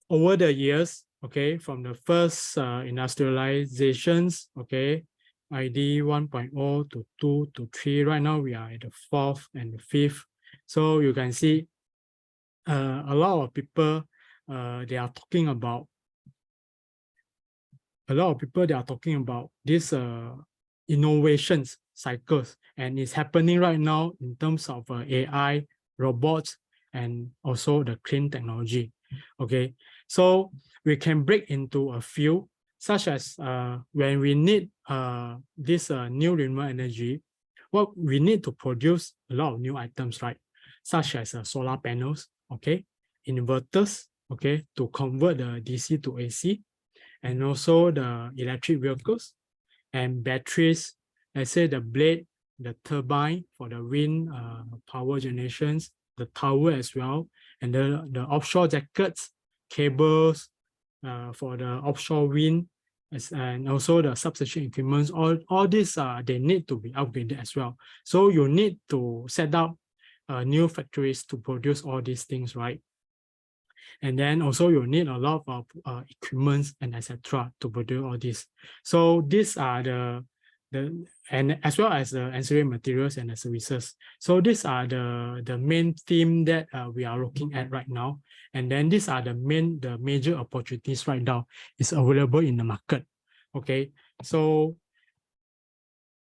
Speaker 14: over the years, okay, from the first industrializations, okay, ID 1.0 to 2 to 3, right now we are at the 4th and the 5th. So you can see a lot of people, they are talking about these innovations cycles, and it's happening right now in terms of AI, robots, and also the clean technology. Okay, so we can break into a few, such as when we need this new renewable energy, what we need to produce a lot of new items, right? Such as solar panels, okay, inverters, okay, to convert the DC to AC, and also the electric vehicles and batteries, let's say the blade the turbine for the wind power generations, the tower as well, and the offshore jackets, cables for the offshore wind, and also the substation equipments. All these they need to be upgraded as well. So you need to set up new factories to produce all these things, right? And then also you need a lot of equipment and etc. to produce all this. So these are the and as well as the ancillary materials and the services. So these are the main theme that we are looking at right now. And then these are the major opportunities right now is available in the market. Okay, so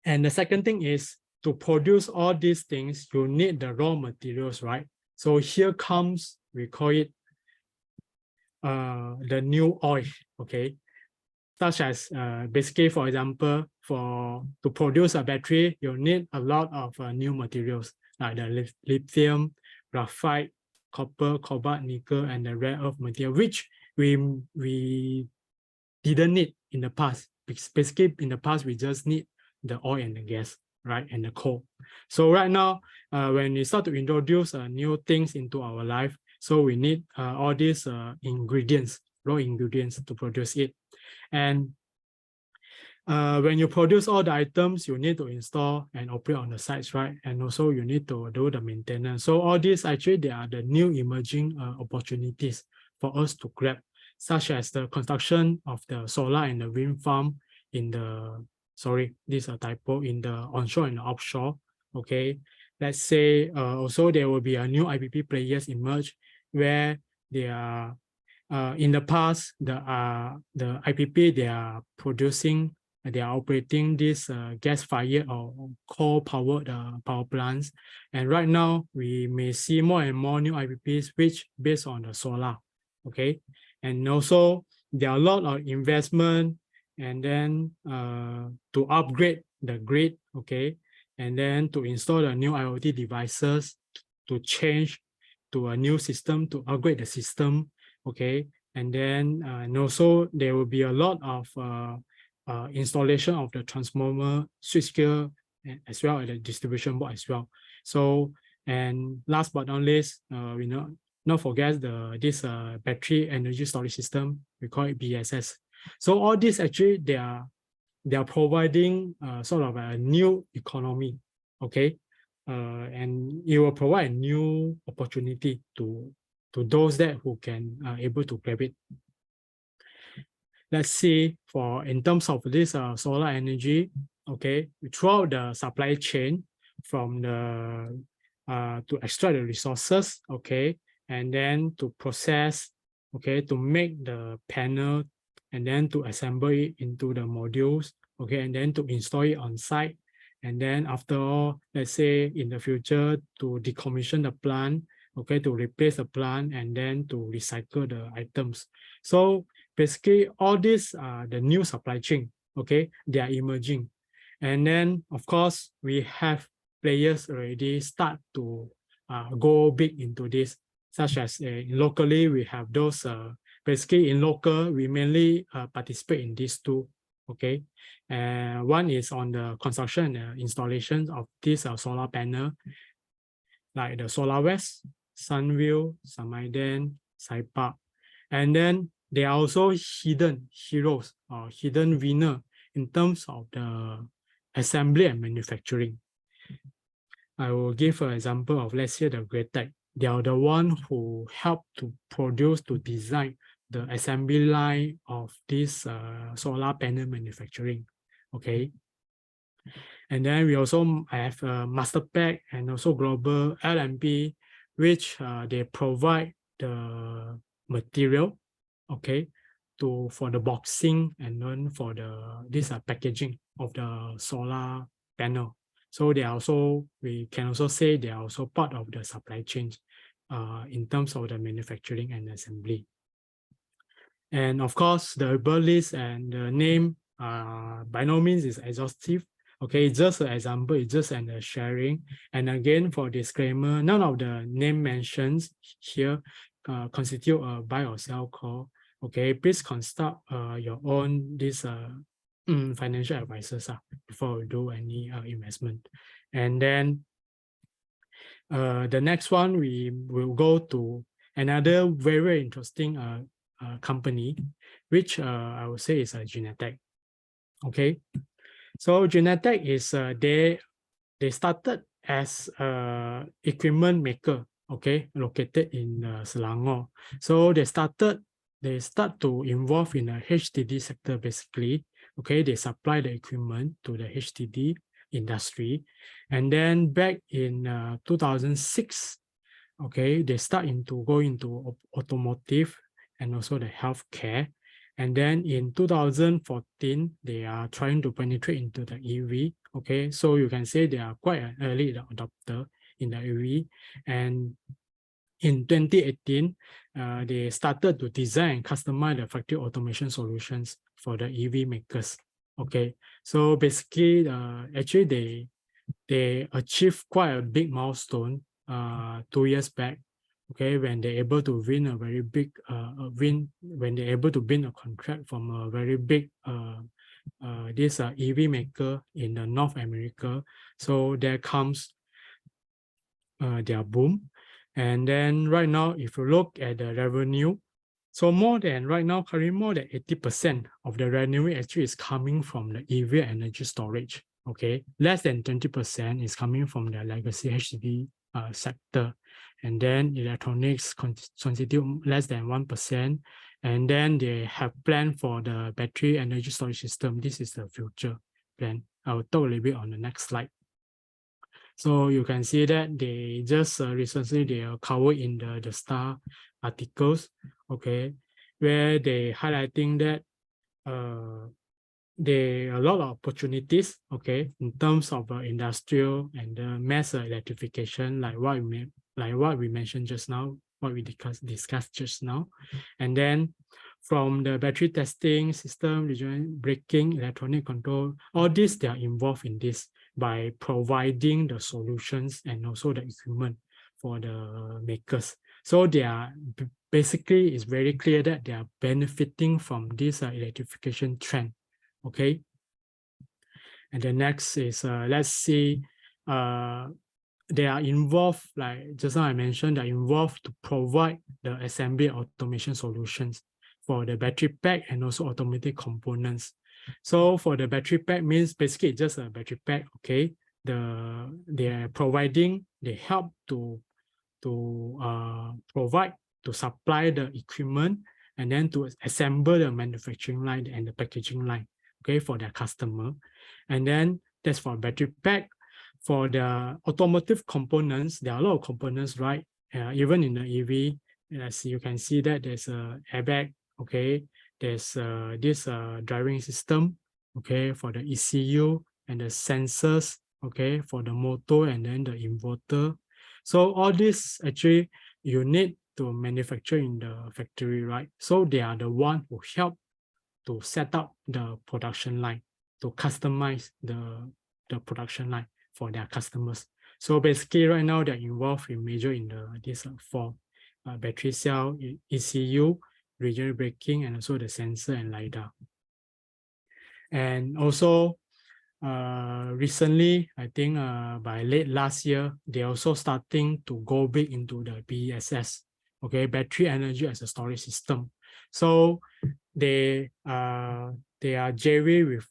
Speaker 14: and the second thing is to produce all these things, you need the raw materials, right? So here comes, we call it the new oil, okay? Such as basically, for example, to produce a battery, you need a lot of new materials like the lithium, graphite, copper, cobalt, nickel, and the rare earth material, which we didn't need in the past. Basically, in the past, we just need the oil and the gas, right, and the coal. So right now, when we start to introduce new things into our life, so we need all these ingredients, raw ingredients to produce it. And when you produce all the items, you need to install and operate on the sites, right? And also you need to do the maintenance. So all these actually, they are the new emerging opportunities for us to grab, such as the construction of the solar and the wind farm in the, sorry, this is a typo, in the onshore and the offshore, okay? Let's say also there will be a new IPP players emerge where they are, in the past, the IPP, they are producing, they are operating this gas-fired or coal-powered power plants. And right now, we may see more and more new IPPs which based on the solar, okay? And also, there are a lot of investment and then to upgrade the grid, okay? And then to install the new IoT devices, to change to a new system, to upgrade the system, okay? And then and also there will be a lot of installation of the transformer, switchgear, as well as the distribution board as well. So, and last but not least, we not forget this battery energy storage system, we call it BSS. So all this actually they are providing sort of a new economy, okay? And it will provide a new opportunity to those that who can able to grab it. Let's see, for in terms of this solar energy, okay, throughout the supply chain from the to extract the resources, okay, and then to process, okay, to make the panel, and then to assemble it into the modules, okay, and then to install it on site. And then after all, let's say in the future to decommission the plant, okay, to replace the plant and then to recycle the items. So basically all these are the new supply chain, okay, they are emerging. And then of course, we have players already start to go big into this, such as locally, we have those, basically in local, we mainly participate in these two, okay. One is on the construction and installation of this solar panel, like the Solar West, Sunview, Samaiden, Saipa. And then there are also hidden heroes or hidden winner in terms of the assembly and manufacturing. I will give an example of, let's say, the Greatech. They are the one who help to produce, to design the assembly line of this solar panel manufacturing, okay? And then we also have Masterpack and also Global LMP, which they provide the material, okay, for the boxing and then for this packaging of the solar panel. So they are also, we can also say they are also part of the supply chain in terms of the manufacturing and assembly. And of course, the list and the name by no means is exhaustive. Okay, just an example, it's just a sharing. And again, for disclaimer, none of the name mentions here constitute a buy or sell call. Okay, please consult your own financial advisors before we do any investment. And then the next one, we will go to another very interesting company, which I would say is Genetec. Okay, so Genetec is they started as a equipment maker, okay, located in Selangor. So they start to involve in the HDD sector basically. Okay, they supply the equipment to the HDD industry, and then back in 2006, okay, they start into go into automotive and also the healthcare. And then in 2014, they are trying to penetrate into the EV. Okay, so you can say they are quite an early adopter in the EV. And in 2018, they started to design and customize the factory automation solutions for the EV makers. Okay, so basically, actually they achieved quite a big milestone 2 years back. Okay, when they're able to win a very big when they're able to win a contract from a very big this EV maker in North America. So there comes their boom. And then right now, if you look at the revenue, so currently more than 80% of the revenue actually is coming from the EV energy storage. Okay, less than 20% is coming from the legacy HDD sector. And then electronics constitute less than 1%. And then they have planned for the battery energy storage system. This is the future plan. I will talk a little bit on the next slide. So you can see that they just recently they are covered in the Star articles, okay, where they highlighting that there are a lot of opportunities, okay, in terms of industrial and mass electrification, like what we mentioned just now, what we discussed just now. And then from the battery testing system, braking, electronic control, all this, they are involved in this by providing the solutions and also the equipment for the makers. So they are basically, it's very clear that they are benefiting from this electrification trend. Okay. And the next is, let's see, they are involved, like just now I mentioned, they're involved to provide the assembly automation solutions for the battery pack and also automotive components. So for the battery pack means basically just a battery pack, okay? They are providing, they help to provide, to supply the equipment and then to assemble the manufacturing line and the packaging line, okay, for their customer. And then that's for battery pack. For the automotive components, there are a lot of components, right? Even in the EV, as you can see that there's a airbag, okay? There's this driving system, okay, for the ECU and the sensors, okay, for the motor and then the inverter. So all this actually you need to manufacture in the factory, right? So they are the one who help to set up the production line, to customize the production line for their customers. So basically right now they're involved in these four battery cell, ECU, regional braking, and also the sensor and LiDAR. And also recently, I think by late last year, they're also starting to go big into the BESS, okay, battery energy as a storage system. So they are JV with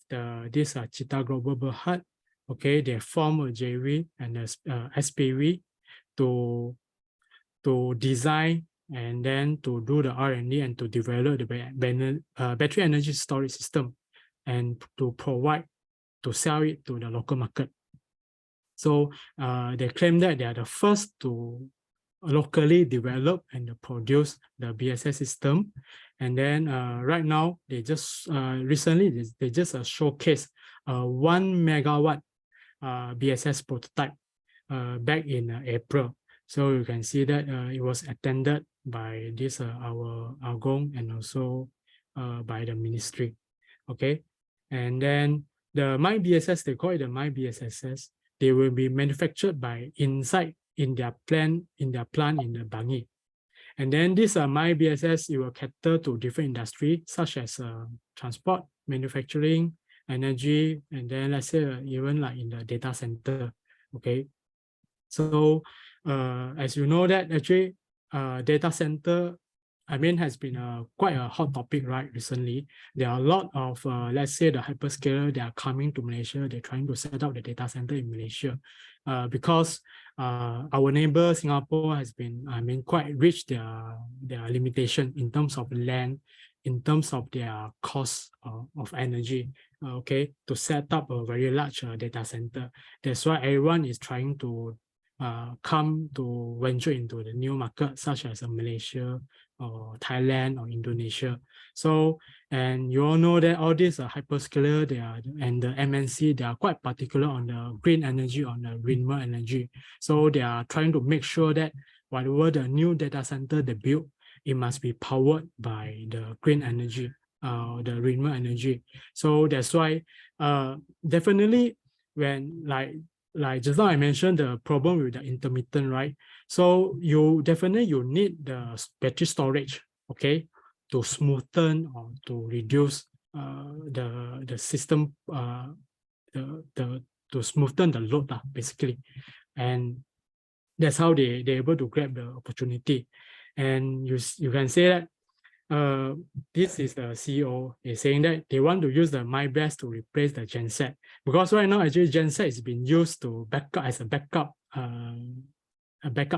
Speaker 14: this Cita Global Berhad. Okay, they form a JV and a SPV to design and then to do the R&D and to develop the battery energy storage system and to provide, to sell it to the local market. So they claim that they are the first to locally develop and produce the BSS system. And then right now, they just recently, they just showcased a 1 megawatt BSS prototype back in April. So you can see that it was attended by this our Agong and also by the ministry. Okay, and then the MyBSS, they call it the MyBSS. They will be manufactured by inside in their plant in the Bangi. And then this MyBSS, it will cater to different industries such as transport, manufacturing, energy, and then let's say even like in the data center. Okay, so as you know that actually data center, I mean, has been quite a hot topic, right? Recently, there are a lot of, let's say, the hyperscaler, they are coming to Malaysia. They're trying to set up the data center in Malaysia because our neighbor Singapore has been, I mean, quite rich their limitation in terms of land, in terms of their cost of energy, okay, to set up a very large data center. That's why everyone is trying to come to venture into the new market, such as Malaysia, or Thailand, or Indonesia. So, and you all know that all these hyperscaler, they are, and the MNC, they are quite particular on the green energy, on the renewable energy. So they are trying to make sure that whatever the new data center they build, it must be powered by the green energy, the renewable energy. So that's why definitely when like just now I mentioned the problem with the intermittent, right? So you definitely you need the battery storage, okay, to smoothen or to reduce the system to smoothen the load basically, and that's how they're able to grab the opportunity. And you can say that this is the CEO is saying that they want to use the MyBest to replace the genset, because right now actually genset is being used to backup as a backup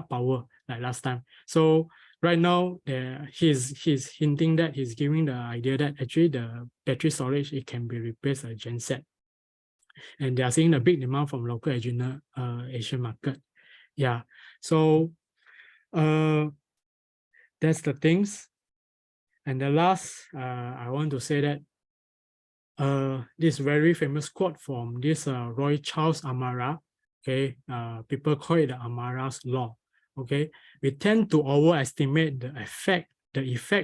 Speaker 14: power like last time. So right now he's hinting that he's giving the idea that actually the battery storage, it can be replaced a genset, and they are seeing a big demand from local Asian market. Yeah, so that's the things. And the last, I want to say that this very famous quote from this Roy Charles Amara, okay, people call it the Amara's law, okay. We tend to overestimate the effect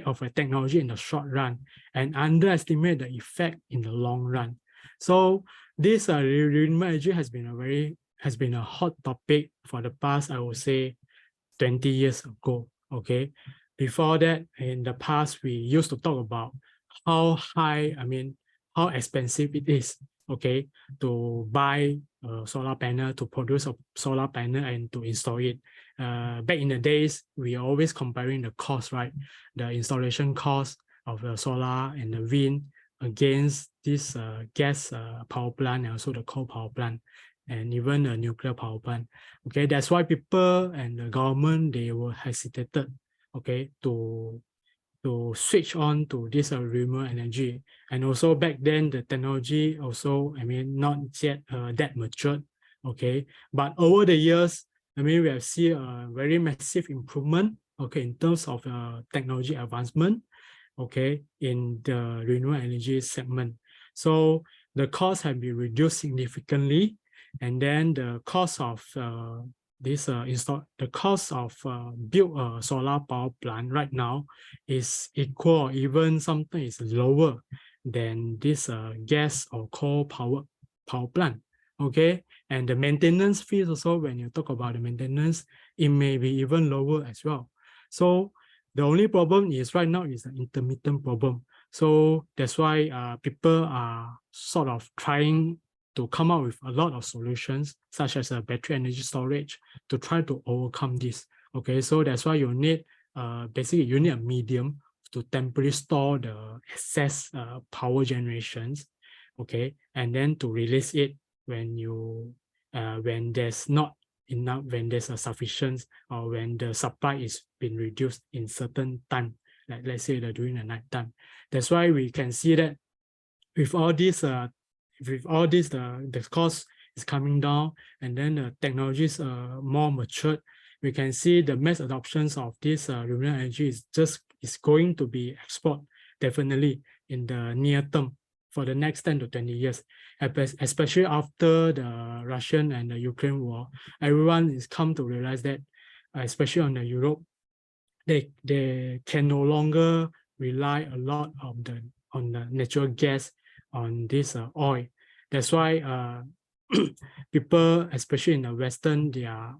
Speaker 14: of a technology in the short run and underestimate the effect in the long run. So this renewable energy has been a hot topic for the past, I would say, 20 years ago, okay. Before that, in the past, we used to talk about how how expensive it is, okay, to buy a solar panel, to produce a solar panel and to install it. Back in the days, we are always comparing the cost, right? The installation cost of the solar and the wind against this gas power plant and also the coal power plant, and even a nuclear power plant. Okay, that's why people and the government, they were hesitated, okay, to switch on to this renewable energy. And also back then, the technology also, not yet that matured, okay. But over the years, we have seen a very massive improvement, okay, in terms of technology advancement, okay, in the renewable energy segment. So the cost have been reduced significantly, and then the cost of build a solar power plant right now is equal, or even something is lower than this gas or coal power plant. Okay, and the maintenance fees also, when you talk about the maintenance, it may be even lower as well. So the only problem is right now is the intermittent problem. So that's why people are sort of trying to come up with a lot of solutions, such as a battery energy storage, to try to overcome this. Okay, so that's why you need basically you need a medium to temporarily store the excess power generations, okay, and then to release it when you when there's not enough, when there's a sufficient, or when the supply is been reduced in certain time, like let's say that during the night time. That's why we can see that with all this the cost is coming down, and then the technologies are more matured, we can see the mass adoptions of this renewable energy is going to be export definitely in the near term for the next 10 to 20 years, especially after the Russian and the Ukraine war. Everyone is come to realize that, especially on the Europe, they can no longer rely a lot on the natural gas, on this oil. That's why people, especially in the Western, they are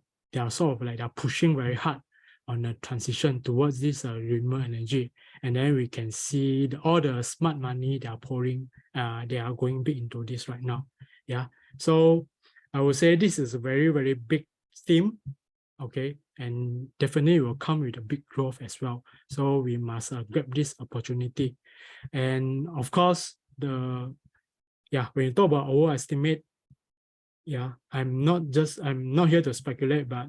Speaker 14: sort of like they're pushing very hard on the transition towards this renewable energy. And then we can see all the smart money they are pouring, they are going big into this right now. Yeah. So I would say this is a very, very big theme, okay, and definitely will come with a big growth as well. So we must grab this opportunity. And of course, when you talk about overestimate, I'm not here to speculate, but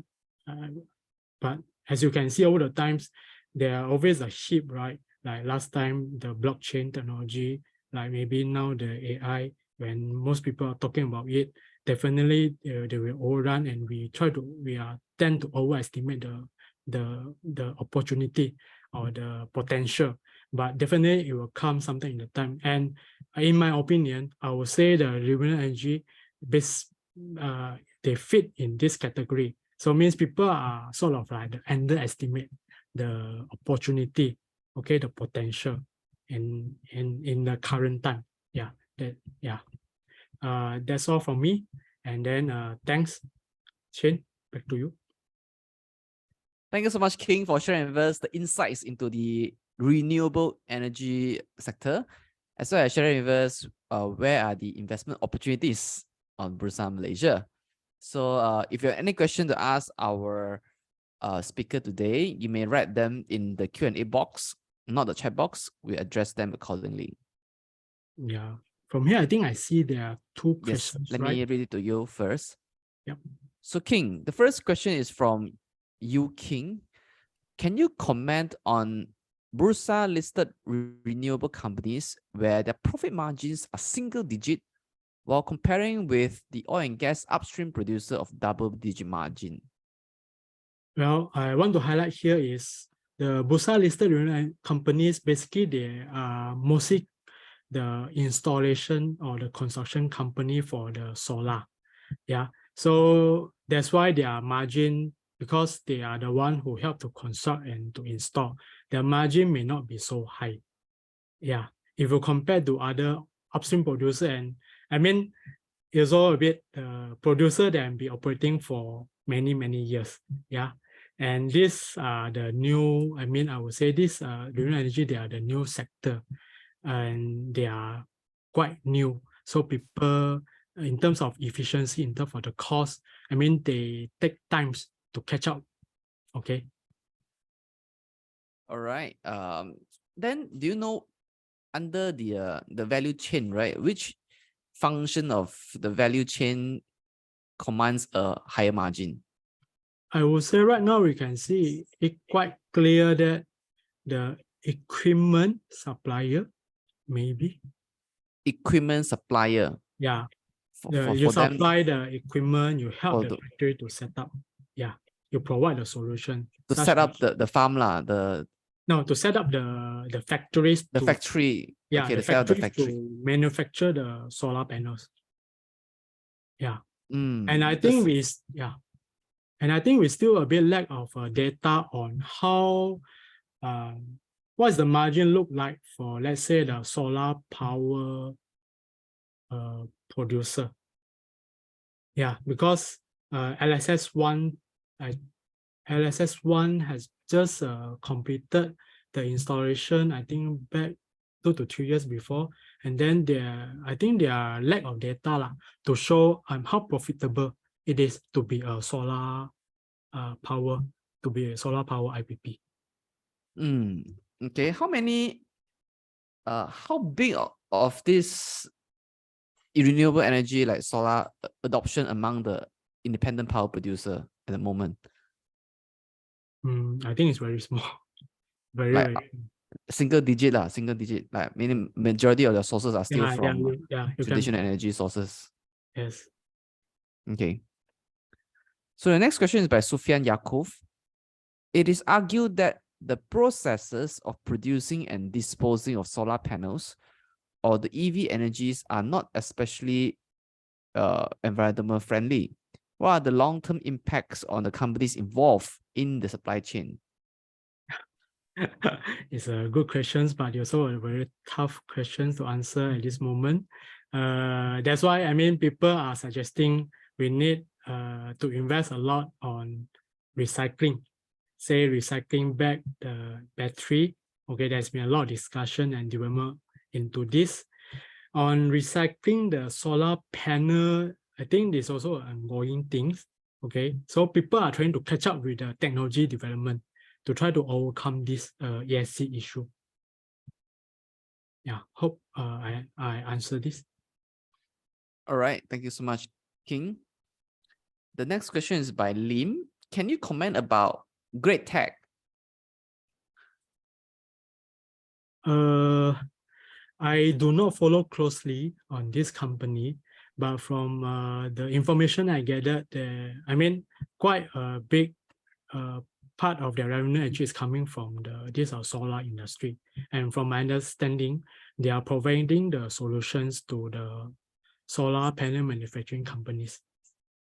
Speaker 14: as you can see over the times, there are always a shift, right? Like last time, the blockchain technology, like maybe now the AI, when most people are talking about it, definitely they will overrun, and we tend to overestimate the opportunity or the potential. But definitely it will come sometime in the time. And in my opinion, I would say the renewable energy they fit in this category. So means people are sort of like underestimate the opportunity, okay, the potential in the current time. That's all from me. And then thanks, Shane, back to you.
Speaker 13: Thank you so much, King, for sharing with us the insights into the renewable energy sector, as well as sharing with us where are the investment opportunities on Bursa Malaysia. So if you have any question to ask our speaker today, you may write them in the Q&A box, not the chat box. We address them accordingly.
Speaker 14: Yeah, from here, I think I see there are two questions.
Speaker 13: Let me read it to you first.
Speaker 14: Yep.
Speaker 13: So King, the first question is from you, King. Can you comment on Bursa listed renewable companies where their profit margins are single digit, while comparing with the oil and gas upstream producer of double-digit margin?
Speaker 14: Well, I want to highlight here is the Bursa listed companies, basically they are mostly the installation or the construction company for the solar. Yeah, so that's why their margin, because they are the one who help to construct and to install, their margin may not be so high. Yeah, if you compare to other upstream producer, and I mean, it's all a bit producer that can be operating for many, many years. Yeah. And this the new, I would say this renewable energy, they are the new sector and they are quite new. So people, in terms of efficiency, in terms of the cost, they take times to catch up. Okay.
Speaker 13: All right. Then do you know under the value chain, right, which function of the value chain commands a higher margin?
Speaker 14: I would say right now we can see it quite clear that the equipment supplier, maybe.
Speaker 13: Equipment supplier.
Speaker 14: Yeah.
Speaker 13: For
Speaker 14: you
Speaker 13: them,
Speaker 14: supply the equipment, you help the factory to set up. Yeah. You provide the solution.
Speaker 13: To set up the farm
Speaker 14: No, to set up the factories.
Speaker 13: The factory.
Speaker 14: Yeah,
Speaker 13: okay,
Speaker 14: the factories to manufacture the solar panels. Yeah. And I think we still a bit lack of data on how what's the margin look like for, let's say, the solar power producer. Yeah, because LSS1 has just completed the installation, I think back 2 to 3 years before, and then I think there are lack of data to show how profitable it is to be a solar power IPP.
Speaker 13: Okay, how big of this renewable energy like solar adoption among the independent power producer at the moment?
Speaker 14: I think it's very small.
Speaker 13: Very single digit, like meaning majority of the sources are still from traditional energy sources.
Speaker 14: Yes.
Speaker 13: Okay. So the next question is by Sufyan Yakov. It is argued that the processes of producing and disposing of solar panels or the EV energies are not especially environmental friendly. What are the long-term impacts on the companies involved in the supply chain?
Speaker 14: It's a good question, but also a very tough question to answer at this moment. That's why people are suggesting we need to invest a lot on recycling. Say recycling back the battery. Okay, there's been a lot of discussion and development into this. On recycling the solar panel, I think there's also ongoing things. Okay, so people are trying to catch up with the technology development to try to overcome this ESG issue. Yeah, hope I answered this.
Speaker 13: All right, thank you so much, King. The next question is by Lim. Can you comment about Great Tech?
Speaker 14: I do not follow closely on this company, but from the information I gathered, I mean, quite a big part of their revenue actually is coming from this solar industry. And from my understanding, they are providing the solutions to the solar panel manufacturing companies.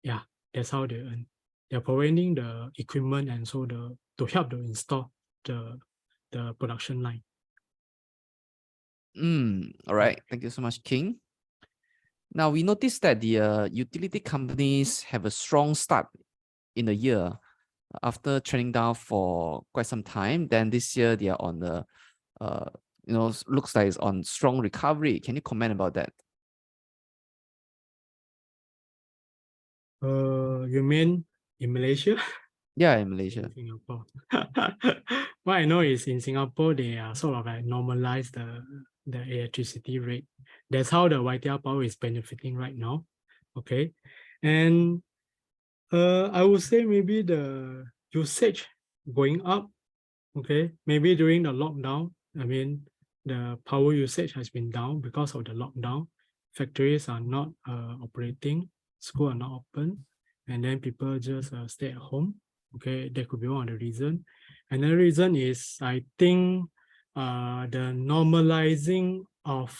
Speaker 14: Yeah, that's how they earn. They're providing the equipment and so to help to install the production line.
Speaker 13: All right, thank you so much, King. Now we noticed that the utility companies have a strong start in the year after trending down for quite some time. Then this year they are on the, looks like it's on strong recovery. Can you comment about that?
Speaker 14: You mean in Malaysia?
Speaker 13: Yeah, in Malaysia.
Speaker 14: In Singapore. What I know is in Singapore, they are sort of like normalize the electricity rate. That's how the YTR power is benefiting right now. Okay. And I would say maybe the usage going up. Okay. Maybe during the lockdown, I mean, the power usage has been down because of the lockdown. Factories are not operating, schools are not open, and then people just stay at home. Okay, that could be one of the reasons. Another reason is I think the normalizing of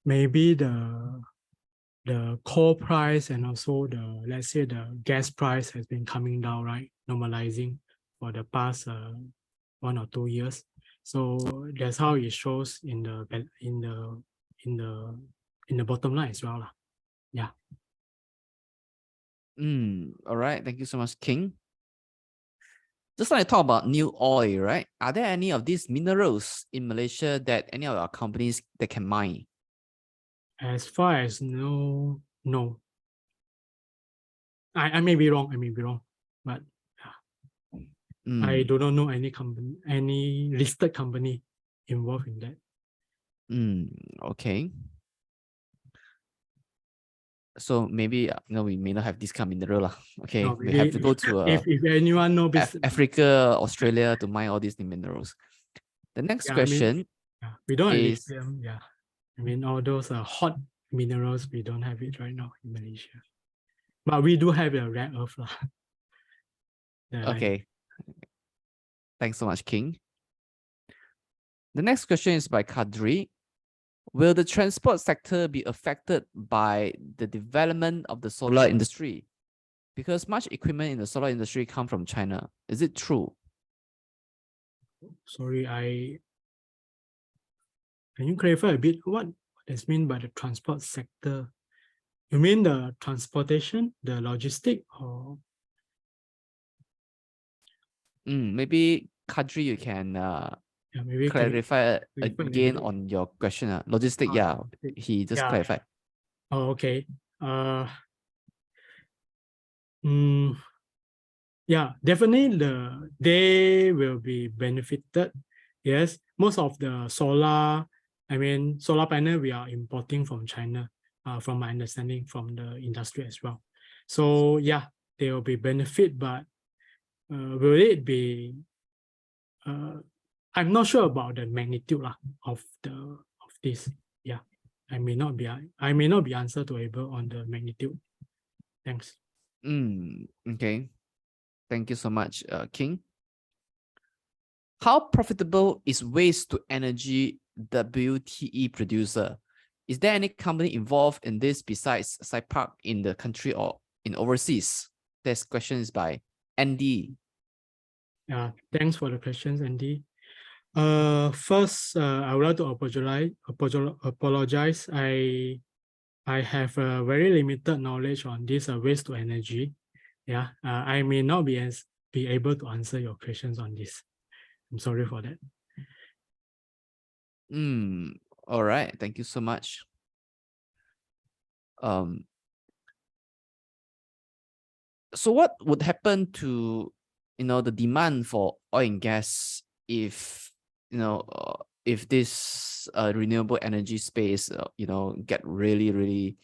Speaker 14: maybe the coal price and also the, let's say, the gas price has been coming down, right? Normalizing for the past 1 or 2 years. So that's how it shows in the bottom line as well lah. Yeah.
Speaker 13: All right, thank you so much, King. Just like to talk about new oil, right? Are there any of these minerals in Malaysia that any of our companies that can mine?
Speaker 14: As far as no. I may be wrong, but I do not know any company, any listed company involved in that.
Speaker 13: Okay. So maybe we may not have this kind of mineral lah. Okay,
Speaker 14: No,
Speaker 13: we have to go to
Speaker 14: if anyone knows
Speaker 13: Africa, Australia to mine all these new minerals. The next question,
Speaker 14: we don't have
Speaker 13: is
Speaker 14: lithium. Yeah, I mean all those hot minerals, we don't have it right now in Malaysia, but we do have a rare earth lah.
Speaker 13: Okay. Thanks so much, King. The next question is by Kadri. Will the transport sector be affected by the development of the solar industry? Because much equipment in the solar industry come from China. Is it true?
Speaker 14: Sorry, can you clarify a bit what is meant by the transport sector? You mean the transportation, the logistic, or?
Speaker 13: Maybe Kadri, you can
Speaker 14: maybe
Speaker 13: clarify again on your question. Logistic, he just clarified.
Speaker 14: Oh, okay. Yeah, definitely they will be benefited. Yes, most of the solar panel we are importing from China, from my understanding from the industry as well. So yeah, they will be benefit, but will it be? I'm not sure about the magnitude of this. Yeah, I may not be answer to able on the magnitude. Thanks.
Speaker 13: Okay. Thank you so much, King. How profitable is waste to energy WTE producer? Is there any company involved in this besides SciPark in the country or in overseas? This question is by Andy.
Speaker 14: Thanks for the questions, Andy. First, I would like to apologize. I have a very limited knowledge on this waste to energy. Yeah, I may not be able to answer your questions on this. I'm sorry for that.
Speaker 13: All right, thank you so much. So what would happen to, the demand for oil and gas if, if this renewable energy space, get really, really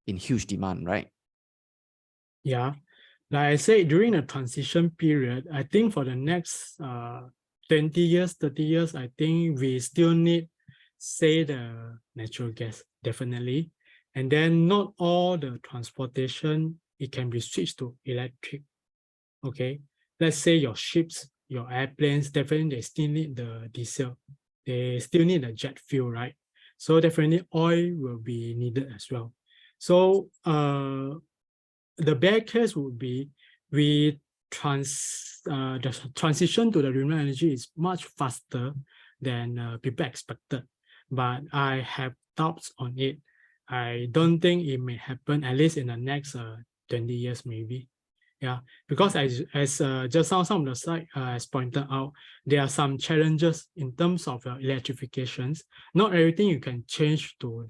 Speaker 13: in huge demand, right?
Speaker 14: Yeah, like I said, during the transition period, I think for the next 20 years, 30 years, I think we still need, say, the natural gas, definitely. And then not all the transportation, it can be switched to electric, okay? Let's say your ships, your airplanes, definitely they still need the diesel. They still need the jet fuel, right? So definitely oil will be needed as well. So the bad case would be the transition to the renewable energy is much faster than people expected, but I have doubts on it. I don't think it may happen, at least in the next 20 years maybe. Yeah, because as just now some of the slide has pointed out, there are some challenges in terms of electrifications. Not everything you can change to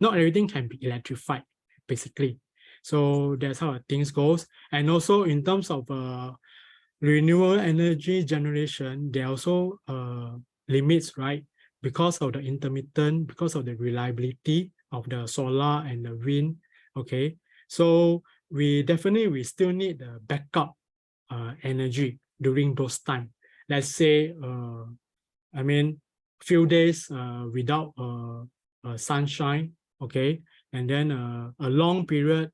Speaker 14: not everything can be electrified, basically. So that's how things goes. And also in terms of renewable energy generation, there are also limits, right? Because of the intermittent, because of the reliability of the solar and the wind, okay? So we still need the backup energy during those times. Let's say, few days without sunshine, okay? And then a long period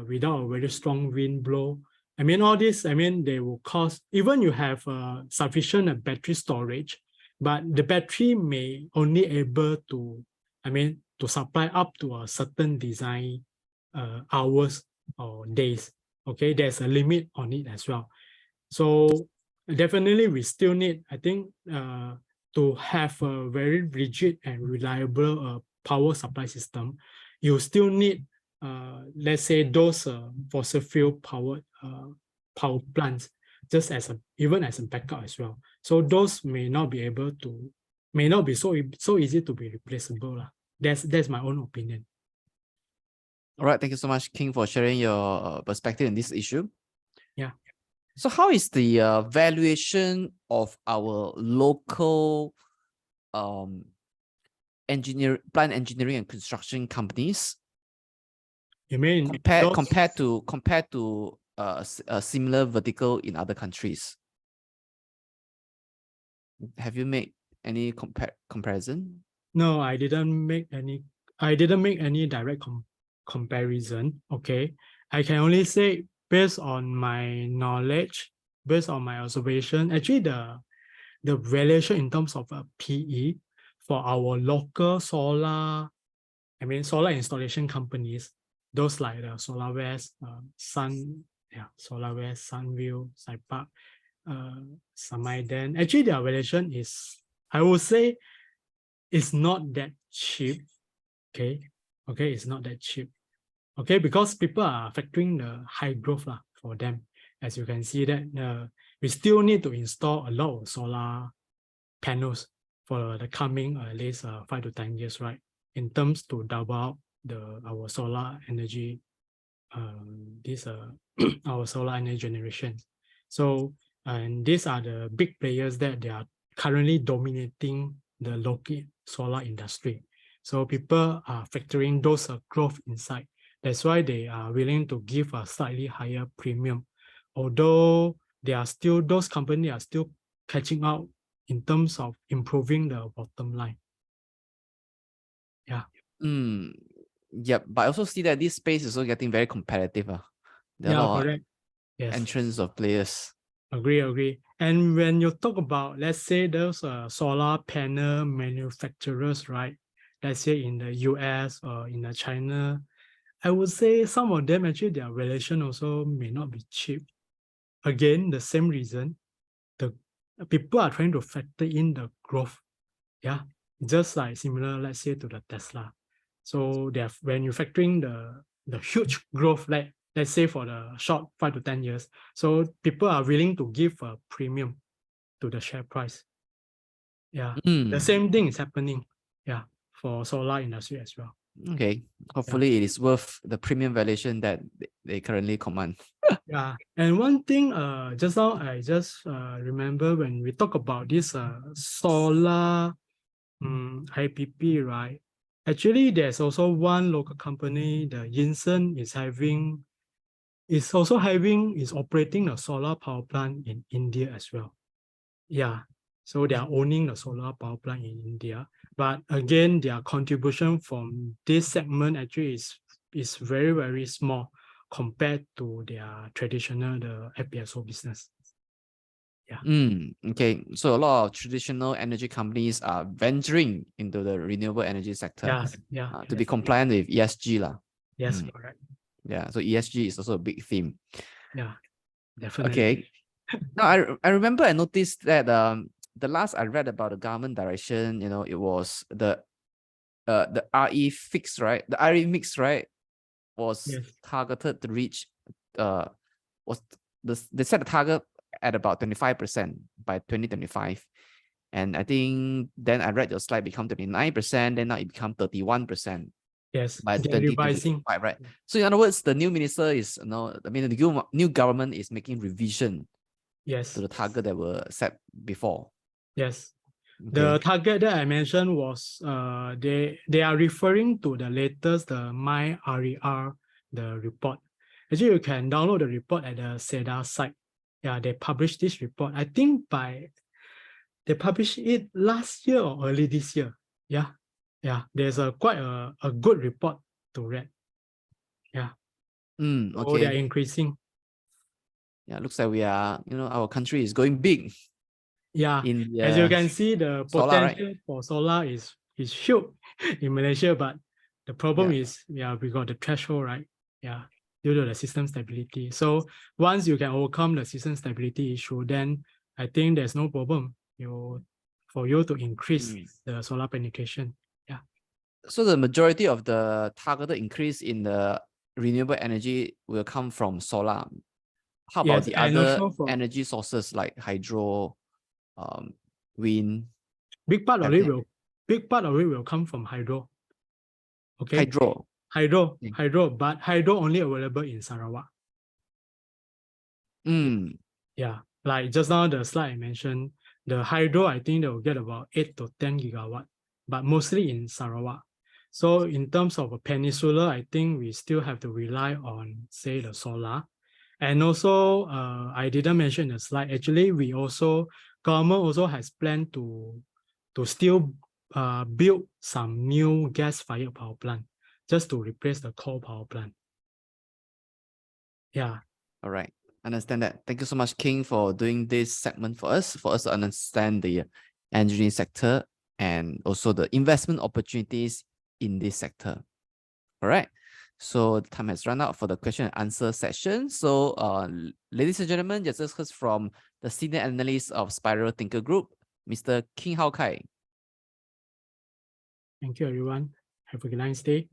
Speaker 14: without a very strong wind blow. All this, they will cause, even you have sufficient battery storage, but the battery may only able to, to supply up to a certain design hours or days. Okay, there's a limit on it as well. So definitely we still need, I think, to have a very rigid and reliable power supply system. You still need, let's say, those fossil fuel power plants, just as even as a backup as well. So those may not be so easy to be replaceable. That's my own opinion.
Speaker 13: All right, thank you so much, King, for sharing your perspective in this issue.
Speaker 14: Yeah.
Speaker 13: So how is the valuation of our local plant engineering and construction companies?
Speaker 14: You mean
Speaker 13: compared to a similar vertical in other countries? Have you made any comparison?
Speaker 14: No, I didn't make any direct comparison. Okay, I can only say based on my knowledge, based on my observation, actually the valuation in terms of PE for our local solar installation companies, those like the SolarWest, SolarWest, Sunview, Saipak, Samaidan. Actually, their valuation is, I would say, it's not that cheap. Okay, it's not that cheap. Okay, because people are factoring the high growth for them. As you can see that we still need to install a lot of solar panels for the coming at least 5 to 10 years, right? In terms to double up our solar energy, our solar energy generation. So, and these are the big players that they are currently dominating the local solar industry. So people are factoring those growth inside. That's why they are willing to give a slightly higher premium. Although those companies are still catching up in terms of improving the bottom line. Yeah.
Speaker 13: Yep, but I also see that this space is also getting very competitive. There are a lot
Speaker 14: correct. Yes.
Speaker 13: Entrance of players.
Speaker 14: Agree. And when you talk about, let's say, those solar panel manufacturers, right? Let's say in the US or in China, I would say some of them actually their valuation also may not be cheap. Again, the same reason, the people are trying to factor in the growth. Yeah, just like similar, let's say, to the Tesla. So when you're factoring the huge growth, like let's say for the short 5 to 10 years, so people are willing to give a premium to the share price. Yeah, the same thing is happening. Yeah, for solar industry as well.
Speaker 13: Okay, hopefully it is worth the premium valuation that they currently command.
Speaker 14: Yeah, and one thing, just now I just remember when we talk about this solar IPP, right? Actually, there's also one local company, the Yinsen, is operating a solar power plant in India as well. Yeah, so they are owning the solar power plant in India. But again, their contribution from this segment actually is very, very small compared to their traditional, the FPSO business.
Speaker 13: Okay, so a lot of traditional energy companies are venturing into the renewable energy sector to be compliant with ESG.
Speaker 14: Yes, correct.
Speaker 13: Yeah, so ESG is also a big theme.
Speaker 14: Yeah, definitely.
Speaker 13: Okay. Now I remember I noticed that the last I read about the government direction, it was the RE fix, right? The RE mix, right, was targeted to reach they set the target at about 25% by 2025. And I think then I read your slide become 29%, then now it become 31%.
Speaker 14: Yes,
Speaker 13: by
Speaker 14: they're
Speaker 13: 2025, right? So in other words, the new minister is, the new government is making revision to the target that were set before.
Speaker 14: Yes.
Speaker 13: Okay.
Speaker 14: The target that I mentioned was they are referring to the latest, the MyRER, the report. Actually, you can download the report at the SEDA site. Yeah, they published this report. I think they published it last year or early this year. Yeah. Yeah. There's quite a good report to read. Yeah.
Speaker 13: Okay.
Speaker 14: So they're increasing.
Speaker 13: Yeah, looks like we are, our country is going big.
Speaker 14: Yeah, as you can see, the potential for solar is huge in Malaysia, but the problem is, we got the threshold, right? Yeah, due to the system stability. So once you can overcome the system stability issue, then I think there's no problem for you to increase the solar penetration. Yeah.
Speaker 13: So the majority of the targeted increase in the renewable energy will come from solar. How about the other energy sources like hydro, wind?
Speaker 14: Big part of it will come from hydro. Okay.
Speaker 13: Hydro,
Speaker 14: but hydro only available in Sarawak. Yeah, like just now the slide I mentioned, the hydro, I think they will get about 8 to 10 gigawatt, but mostly in Sarawak. So in terms of a peninsula, I think we still have to rely on, say, the solar. And also, I didn't mention in the slide, actually, government also has planned to still build some new gas-fired power plant just to replace the coal power plant. Yeah.
Speaker 13: All right. Understand that. Thank you so much, King, for doing this segment for us to understand the engineering sector and also the investment opportunities in this sector. All right. So the time has run out for the question and answer session. So ladies and gentlemen, just heard from the senior analyst of Spiral Thinker Group, Mr. King Hao Kai.
Speaker 14: Thank you, everyone. Have a nice day.